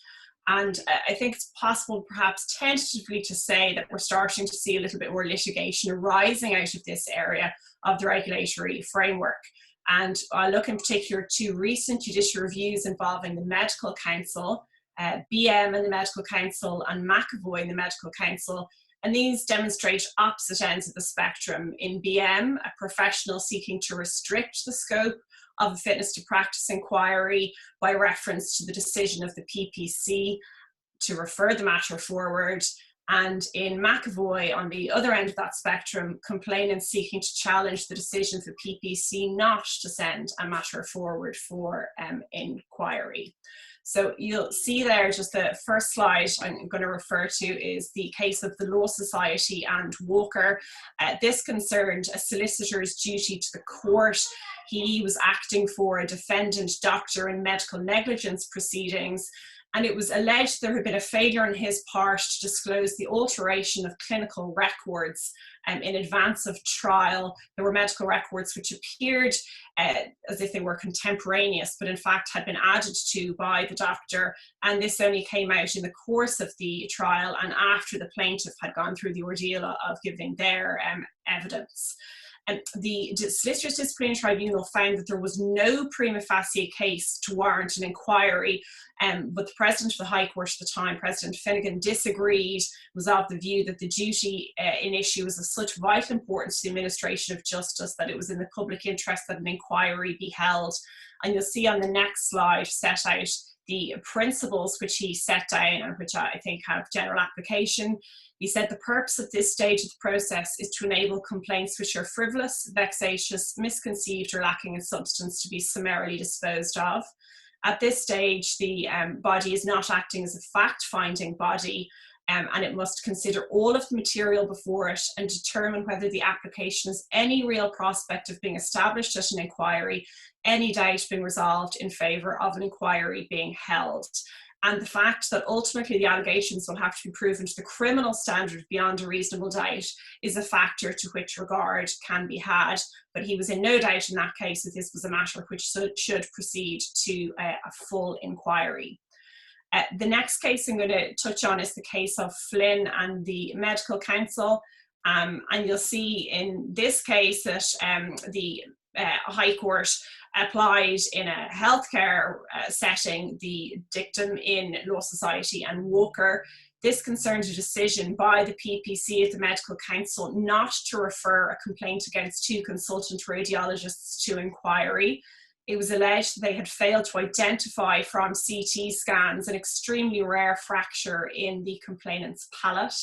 And I think it's possible perhaps tentatively to say that we're starting to see a little bit more litigation arising out of this area of the regulatory framework. And I look in particular to recent judicial reviews involving the Medical Council, BM and the Medical Council, and McAvoy and the Medical Council. And these demonstrate opposite ends of the spectrum. In BM, a professional seeking to restrict the scope of a fitness to practice inquiry by reference to the decision of the PPC to refer the matter forward. And in McAvoy, on the other end of that spectrum, complainants seeking to challenge the decision of the PPC not to send a matter forward for inquiry. So you'll see there, just the first slide I'm going to refer to is the case of the Law Society and Walker. This concerned a solicitor's duty to the court. He was acting for a defendant doctor in medical negligence proceedings, and it was alleged there had been a failure on his part to disclose the alteration of clinical records in advance of trial. There were medical records which appeared as if they were contemporaneous, but in fact had been added to by the doctor, and this only came out in the course of the trial and after the plaintiff had gone through the ordeal of giving their evidence. And the Solicitors Disciplinary Tribunal found that there was no prima facie case to warrant an inquiry, but the President of the High Court at the time, President Finnegan, disagreed, was of the view that the duty in issue was of such vital importance to the administration of justice that it was in the public interest that an inquiry be held. And you'll see on the next slide set out the principles which he set down and which I think have general application. He said the purpose of this stage of the process is to enable complaints which are frivolous, vexatious, misconceived or lacking in substance to be summarily disposed of. At this stage, the body is not acting as a fact-finding body, and it must consider all of the material before it and determine whether the application has any real prospect of being established at an inquiry, any doubt being resolved in favour of an inquiry being held. And the fact that ultimately the allegations will have to be proven to the criminal standard beyond a reasonable doubt is a factor to which regard can be had. But he was in no doubt in that case that this was a matter which should proceed to a full inquiry. The next case I'm going to touch on is the case of Flynn and the Medical Council. And you'll see in this case that the High Court applied in a healthcare setting the dictum in Law Society and Walker. This concerns a decision by the PPC of the Medical Council not to refer a complaint against two consultant radiologists to inquiry. It was alleged that they had failed to identify from CT scans an extremely rare fracture in the complainant's palate.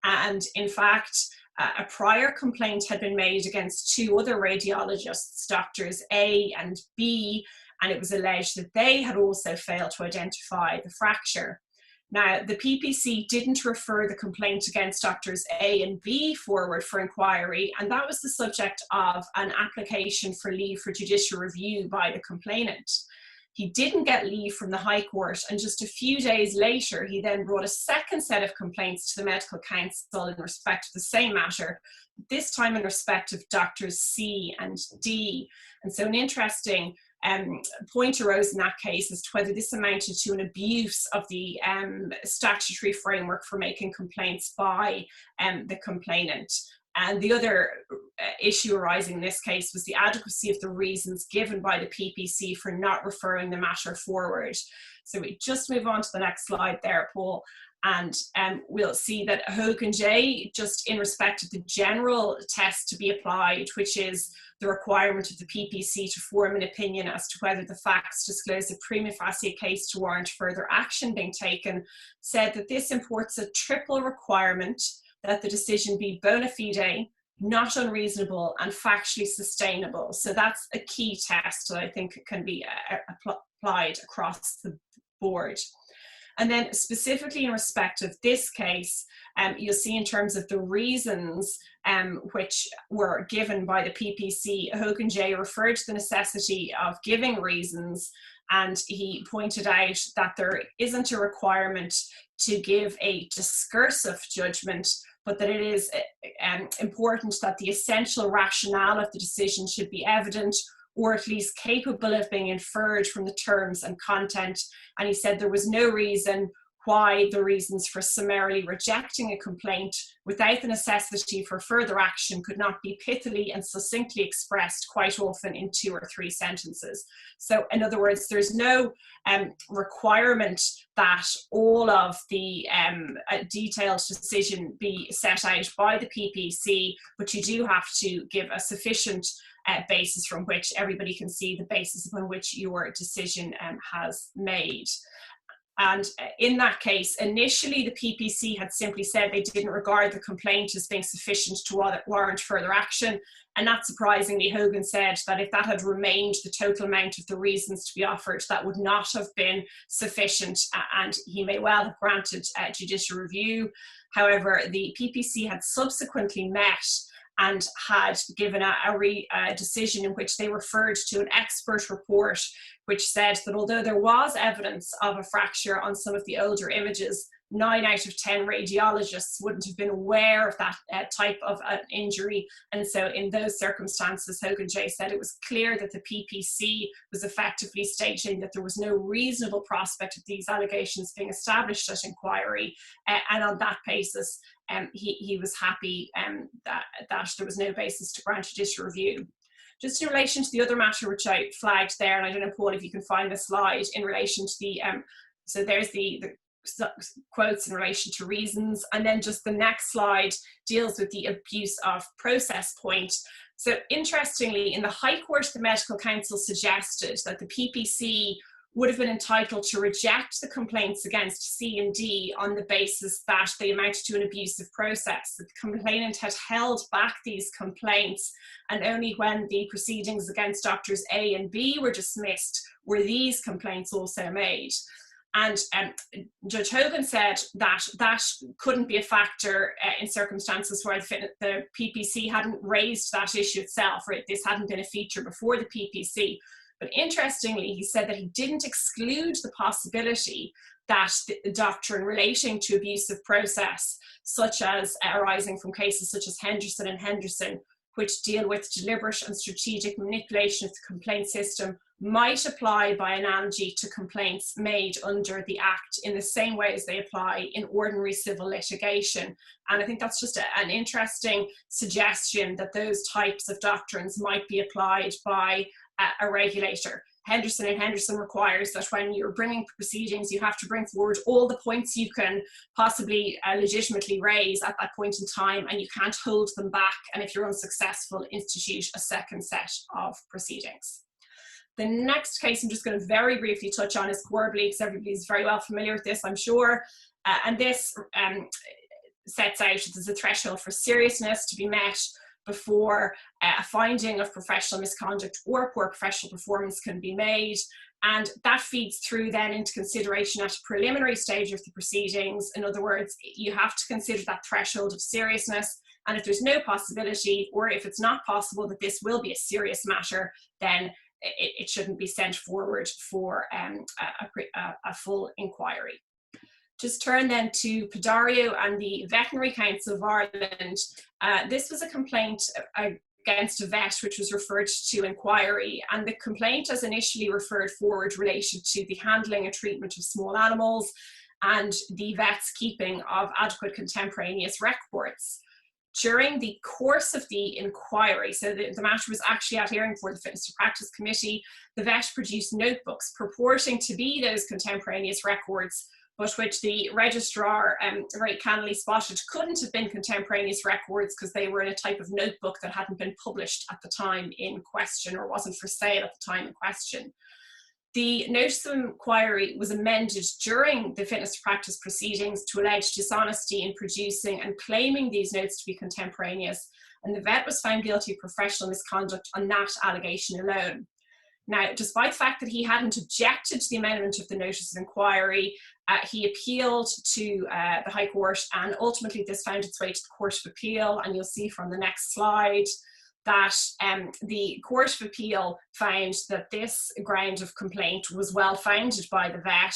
And in fact, a prior complaint had been made against two other radiologists, doctors A and B, and it was alleged that they had also failed to identify the fracture. Now, the PPC didn't refer the complaint against doctors A and B forward for inquiry, and that was the subject of an application for leave for judicial review by the complainant. He didn't get leave from the High Court, and just a few days later, he then brought a second set of complaints to the Medical Council in respect of the same matter, this time in respect of doctors C and D. And so an interesting point arose in that case as to whether this amounted to an abuse of the statutory framework for making complaints by the complainant. And the other issue arising in this case was the adequacy of the reasons given by the PPC for not referring the matter forward. So we just move on to the next slide there, Paul, and we'll see that Hogan J, just in respect of the general test to be applied, which is the requirement of the PPC to form an opinion as to whether the facts disclose a prima facie case to warrant further action being taken, said that this imports a triple requirement: that the decision be bona fide, not unreasonable, and factually sustainable. So that's a key test that I think can be applied across the board. And then specifically in respect of this case, you'll see in terms of the reasons which were given by the PPC, Hogan J referred to the necessity of giving reasons, and he pointed out that there isn't a requirement to give a discursive judgment, but that it is important that the essential rationale of the decision should be evident, or at least capable of being inferred from the terms and content. And he said there was no reason why the reasons for summarily rejecting a complaint without the necessity for further action could not be pithily and succinctly expressed, quite often in 2 or 3 sentences. So in other words, there's no requirement that all of the detailed decision be set out by the PPC, but you do have to give a sufficient basis from which everybody can see the basis upon which your decision has made. And in that case, initially the PPC had simply said they didn't regard the complaint as being sufficient to warrant further action. And not surprisingly, Hogan said that if that had remained the total amount of the reasons to be offered, that would not have been sufficient, and he may well have granted judicial review. However, the PPC had subsequently met and had given a decision in which they referred to an expert report which said that although there was evidence of a fracture on some of the older images, 9 out of 10 radiologists wouldn't have been aware of that type of an injury. And so in those circumstances, Hogan J said it was clear that the PPC was effectively stating that there was no reasonable prospect of these allegations being established at inquiry. And on that basis, he was happy that there was no basis to grant judicial review. Just in relation to the other matter which I flagged there, and I don't know, Paul, if you can find the slide in relation to the, so there's the quotes in relation to reasons, and then just the next slide deals with the abuse of process point. So interestingly, in the High Court, the Medical Council suggested that the PPC would have been entitled to reject the complaints against C and D on the basis that they amounted to an abusive process, that the complainant had held back these complaints, and only when the proceedings against doctors A and B were dismissed were these complaints also made. And Judge Hogan said that that couldn't be a factor in circumstances where the PPC hadn't raised that issue itself, or this hadn't been a feature before the PPC. But interestingly, he said that he didn't exclude the possibility that the doctrine relating to abusive process, such as arising from cases such as Henderson and Henderson, which deal with deliberate and strategic manipulation of the complaint system, might apply by analogy to complaints made under the Act in the same way as they apply in ordinary civil litigation. And I think that's just an interesting suggestion that those types of doctrines might be applied by a regulator. Henderson and Henderson requires that when you're bringing proceedings, you have to bring forward all the points you can possibly legitimately raise at that point in time, and you can't hold them back, and if you're unsuccessful, institute a second set of proceedings. The next case I'm just going to very briefly touch on is Corbally, because everybody's very well familiar with this, I'm sure. And this sets out that there's a threshold for seriousness to be met before a finding of professional misconduct or poor professional performance can be made. And that feeds through then into consideration at a preliminary stage of the proceedings. In other words, you have to consider that threshold of seriousness. And if there's no possibility, or if it's not possible that this will be a serious matter, then it shouldn't be sent forward for a full inquiry. Just turn then to Pedario and the Veterinary Council of Ireland. This was a complaint against a vet which was referred to inquiry, and the complaint as initially referred forward related to the handling and treatment of small animals and the vet's keeping of adequate contemporaneous records. During the course of the inquiry, so the matter was actually at hearing for the Fitness to Practice Committee, the vet produced notebooks purporting to be those contemporaneous records, but which the registrar very cannily spotted couldn't have been contemporaneous records because they were in a type of notebook that hadn't been published at the time in question, or wasn't for sale at the time in question. The notice of inquiry was amended during the fitness to practice proceedings to allege dishonesty in producing and claiming these notes to be contemporaneous. and the vet was found guilty of professional misconduct on that allegation alone. Now, despite the fact that he hadn't objected to the amendment of the notice of inquiry, he appealed to the High Court, and ultimately this found its way to the Court of Appeal. And you'll see from the next slide that the Court of Appeal found that this ground of complaint was well founded by the vet.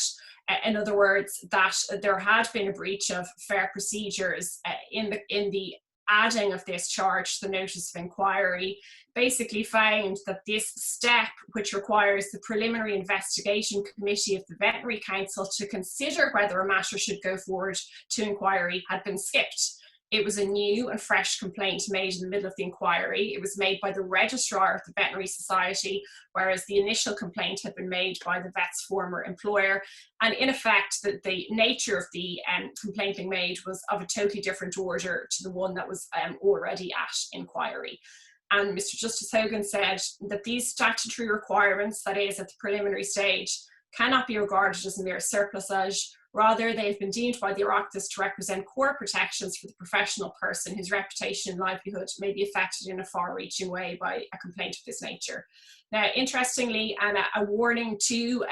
In other words, that there had been a breach of fair procedures in the adding of this charge to the notice of inquiry, basically found that this step, which requires the preliminary investigation committee of the Veterinary Council to consider whether a matter should go forward to inquiry, had been skipped. It was a new and fresh complaint made in the middle of the inquiry. It was made by the registrar of the Veterinary Society, whereas the initial complaint had been made by the vet's former employer. And in effect, the nature of the complaint being made was of a totally different order to the one that was already at inquiry. And Mr. Justice Hogan said that these statutory requirements, that is at the preliminary stage, cannot be regarded as mere surplusage. Rather, they have been deemed by the Oireachtas to represent core protections for the professional person whose reputation and livelihood may be affected in a far-reaching way by a complaint of this nature. Now, interestingly, and a warning to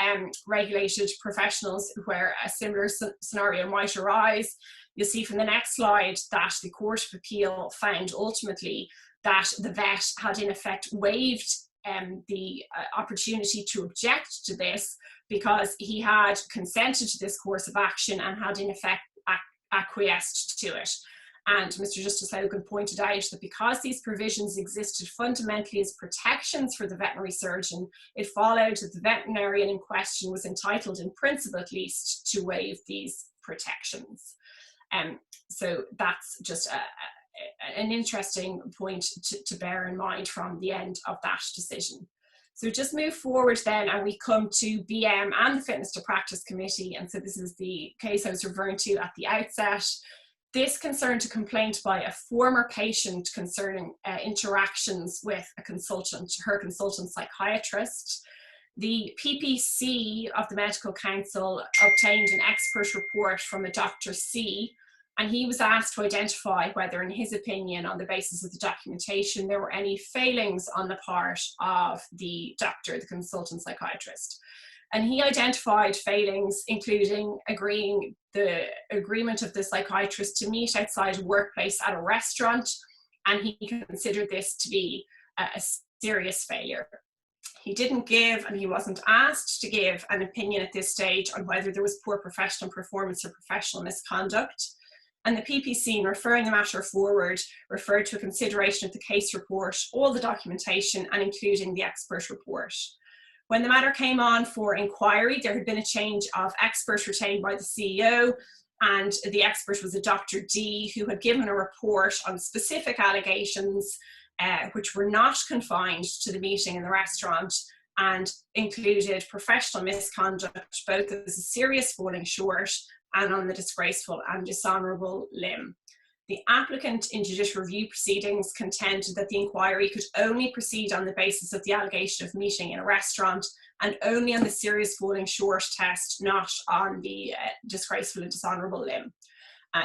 regulated professionals where a similar scenario might arise, you'll see from the next slide that the Court of Appeal found ultimately that the vet had in effect waived the opportunity to object to this, because he had consented to this course of action and had in effect acquiesced to it. And Mr. Justice Hogan pointed out that because these provisions existed fundamentally as protections for the veterinary surgeon, it followed that the veterinarian in question was entitled, in principle at least, to waive these protections. So that's just an interesting point to bear in mind from the end of that decision. So just move forward then, and we come to BM and the Fitness to Practice Committee. And so this is the case I was referring to at the outset. This concerned a complaint by a former patient concerning interactions with a consultant, her consultant psychiatrist. The PPC of the Medical Council obtained an expert report from a Dr. C, and he was asked to identify whether, in his opinion, on the basis of the documentation, there were any failings on the part of the doctor, the consultant psychiatrist. And he identified failings, including agreeing the agreement of the psychiatrist to meet outside a workplace at a restaurant, and he considered this to be a serious failure. He didn't give, and he wasn't asked to give, an opinion at this stage on whether there was poor professional performance or professional misconduct. And the PPC, in referring the matter forward, referred to a consideration of the case report, all the documentation, and including the expert report. When the matter came on for inquiry, there had been a change of expert retained by the CEO, and the expert was a Dr. D, who had given a report on specific allegations which were not confined to the meeting in the restaurant, and included professional misconduct, both as a serious falling short and on the disgraceful and dishonourable limb. The applicant in judicial review proceedings contended that the inquiry could only proceed on the basis of the allegation of meeting in a restaurant, and only on the serious falling short test, not on the disgraceful and dishonourable limb.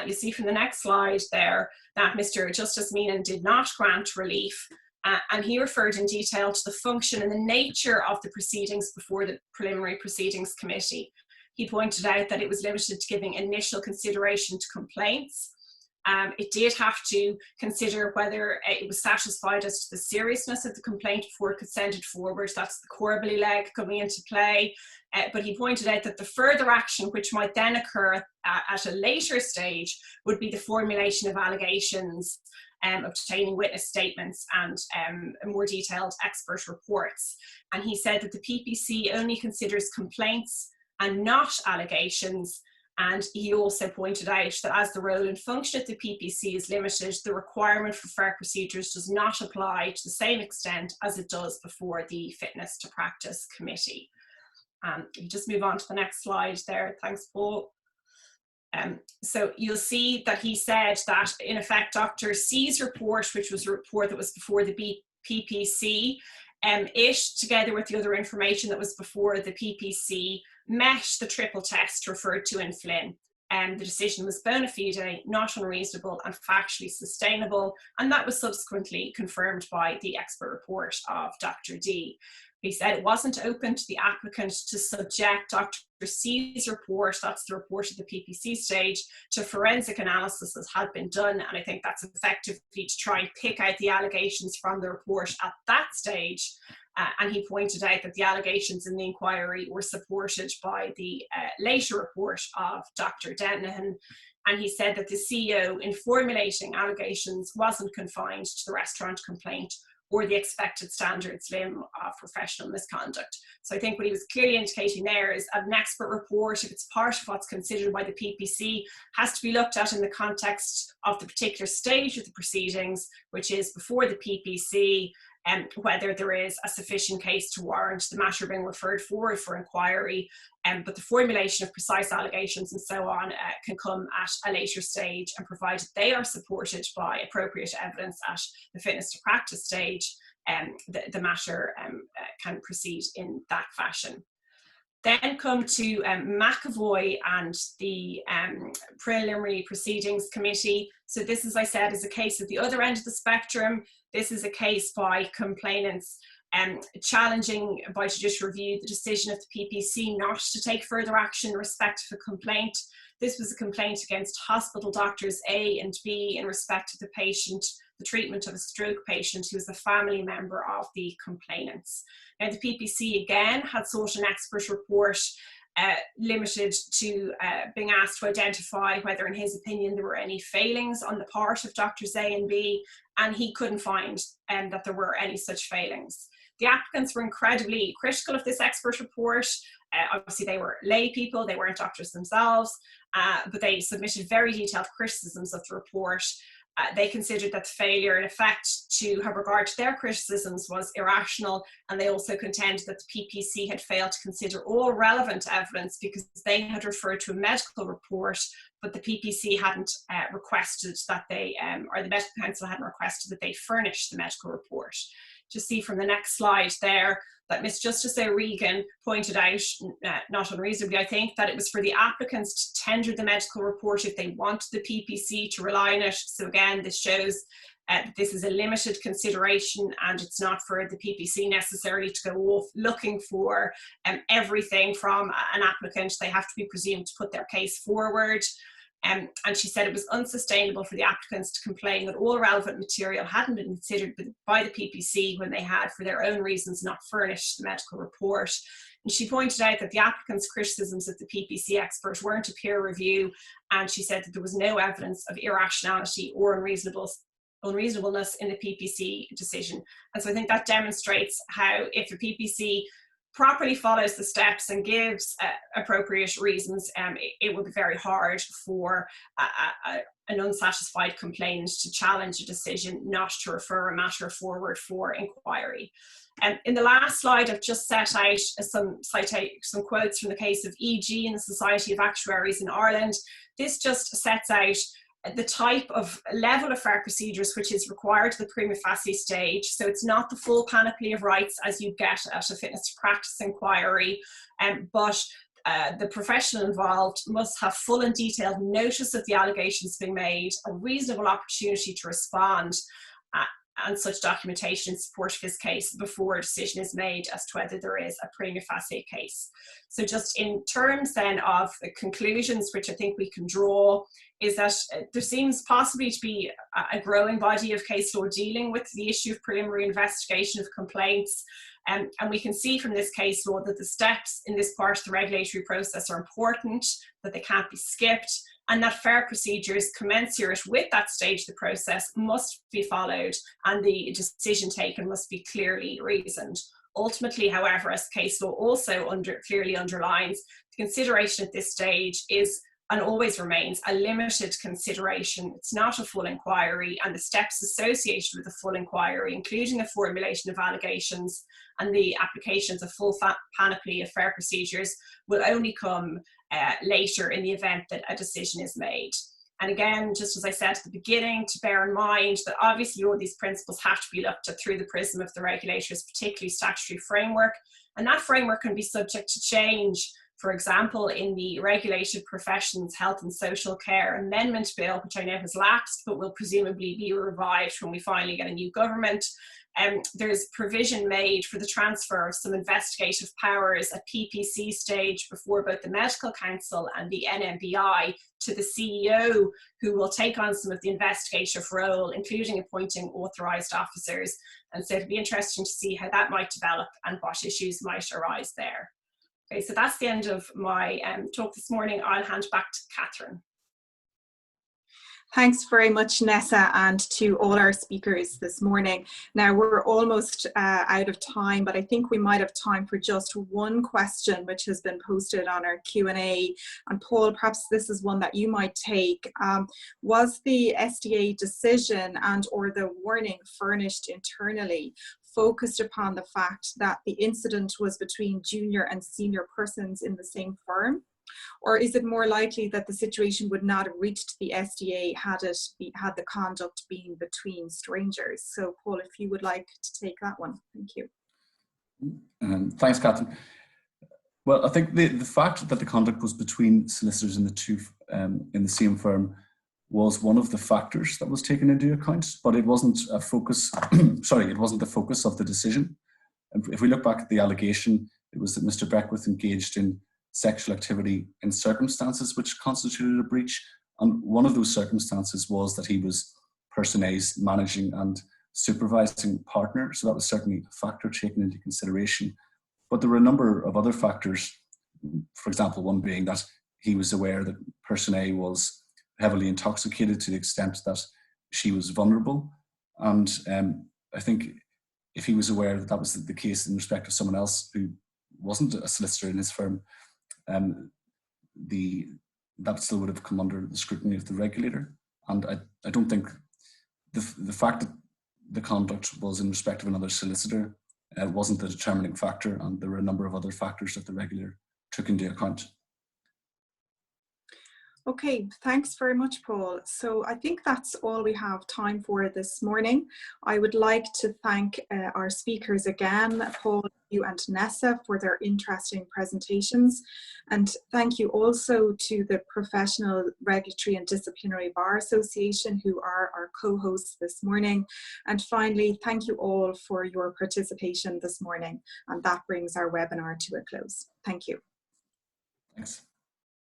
You see from the next slide there that Mr. Justice Meenan did not grant relief, and he referred in detail to the function and the nature of the proceedings before the Preliminary Proceedings Committee. He pointed out that it was limited to giving initial consideration to complaints. It did have to consider whether it was satisfied as to the seriousness of the complaint before it could send it forward. That's the Corbally leg coming into play. But he pointed out that the further action which might then occur at a later stage would be the formulation of allegations, obtaining witness statements, and more detailed expert reports. And he said that the PPC only considers complaints and not allegations. And he also pointed out that as the role and function of the PPC is limited, the requirement for fair procedures does not apply to the same extent as it does before the Fitness to Practice Committee. You just move on to the next slide there. Thanks, Paul. So you'll see that he said that, in effect, Dr. C's report, which was a report that was before the PPC, it, together with the other information that was before the PPC, met the triple test referred to in Flynn. the decision was bona fide, not unreasonable, and factually sustainable, and that was subsequently confirmed by the expert report of Dr. D. He said it wasn't open to the applicant to subject Dr. C's report, that's the report at the PPC stage, to forensic analysis as had been done, and I think that's effectively to try and pick out the allegations from the report at that stage. And he pointed out that the allegations in the inquiry were supported by the later report of Dr. Dennehan. And he said that the CEO, in formulating allegations, wasn't confined to the restaurant complaint or the expected standards limb of professional misconduct. So I think what he was clearly indicating there is an expert report, if it's part of what's considered by the PPC, has to be looked at in the context of the particular stage of the proceedings, which is before the PPC, and whether there is a sufficient case to warrant the matter being referred forward for inquiry. But the formulation of precise allegations and so on can come at a later stage, and provided they are supported by appropriate evidence at the fitness to practice stage, the matter can proceed in that fashion. Then come to McAvoy and the Preliminary Proceedings Committee. So this, as I said, is a case at the other end of the spectrum. This is a case by complainants challenging by judicial review the decision of the PPC not to take further action in respect of a complaint. This was a complaint against hospital doctors A and B in respect of the patient, the treatment of a stroke patient who was a family member of the complainants. Now, the PPC again had sought an expert report limited to being asked to identify whether, in his opinion, there were any failings on the part of doctors A and B, and he couldn't find that there were any such failings. The applicants were incredibly critical of this expert report. Obviously, they were lay people, they weren't doctors themselves, but they submitted very detailed criticisms of the report. They considered that the failure, in effect, to have regard to their criticisms was irrational, and they also contended that the PPC had failed to consider all relevant evidence because they had referred to a medical report, but the PPC hadn't requested that they, or the medical council hadn't requested that they furnish the medical report. Just see from the next slide there that Miss Justice O'Regan pointed out, not unreasonably I think, that it was for the applicants to tender the medical report if they wanted the PPC to rely on it. So again, this shows that this is a limited consideration, and it's not for the PPC necessarily to go off looking for everything from an applicant. They have to be presumed to put their case forward. And she said it was unsustainable for the applicants to complain that all relevant material hadn't been considered by the PPC when they had, for their own reasons, not furnished the medical report. And she pointed out that the applicants' criticisms of the PPC expert weren't a peer review, and she said that there was no evidence of irrationality or unreasonableness in the PPC decision. And so I think that demonstrates how, if the PPC properly follows the steps and gives appropriate reasons, it would be very hard for an unsatisfied complainant to challenge a decision not to refer a matter forward for inquiry. In the last slide, I've just set out some quotes from the case of EG in the Society of Actuaries in Ireland. This just sets out the type of level of fair procedures which is required to the prima facie stage. So it's not the full panoply of rights as you get at a fitness to practice inquiry, but the professional involved must have full and detailed notice of the allegations being made, a reasonable opportunity to respond, and such documentation in support of his case before a decision is made as to whether there is a prima facie case. So just in terms then of the conclusions which I think we can draw, is that there seems possibly to be a growing body of case law dealing with the issue of preliminary investigation of complaints. And we can see from this case law that the steps in this part of the regulatory process are important, that they can't be skipped, and that fair procedures commensurate with that stage of the process must be followed, and the decision taken must be clearly reasoned. Ultimately, however, as case law also clearly underlines, the consideration at this stage is and always remains a limited consideration. It's not a full inquiry, and the steps associated with a full inquiry, including the formulation of allegations and the application of the full panoply of fair procedures, will only come later in the event that a decision is made. And again, just as I said at the beginning, to bear in mind that obviously all these principles have to be looked at through the prism of the regulator's particularly statutory framework, and that framework can be subject to change. For example, in the Regulated Professions Health and Social Care Amendment Bill, which I know has lapsed but will presumably be revived when we finally get a new government, there's provision made for the transfer of some investigative powers at PPC stage before both the Medical Council and the NMBI to the CEO, who will take on some of the investigative role, including appointing authorised officers. And so it'll be interesting to see how that might develop and what issues might arise there. Okay, so that's the end of my talk this morning. I'll hand back to Catherine. Thanks very much, Neasa, and to all our speakers this morning. Now, we're almost out of time, but I think we might have time for just one question which has been posted on our Q&A. And Paul, perhaps this is one that you might take. Was the SDA decision and or the warning furnished internally focused upon the fact that the incident was between junior and senior persons in the same firm? Or is it more likely that the situation would not have reached the SDA had the conduct been between strangers? So, Paul, if you would like to take that one, thank you. Thanks, Catherine. Well, I think the fact that the conduct was between solicitors in the same firm was one of the factors that was taken into account, but it wasn't a focus. Sorry, it wasn't the focus of the decision. If we look back at the allegation, it was that Mr. Beckwith engaged in sexual activity in circumstances which constituted a breach, and one of those circumstances was that he was Person A's managing and supervising partner, so that was certainly a factor taken into consideration. But there were a number of other factors, for example, one being that he was aware that Person A was heavily intoxicated to the extent that she was vulnerable, and I think if he was aware that that was the case in respect of someone else who wasn't a solicitor in his firm, that still would have come under the scrutiny of the regulator. And I don't think the fact that the conduct was in respect of another solicitor wasn't the determining factor, and there were a number of other factors that the regulator took into account. Okay, thanks very much, Paul. So I think that's all we have time for this morning. I would like to thank our speakers again, Paul, Hugh and Neasa, for their interesting presentations. And thank you also to the Professional Regulatory and Disciplinary Bar Association, who are our co-hosts this morning. And finally, thank you all for your participation this morning. And that brings our webinar to a close. Thank you. Thanks.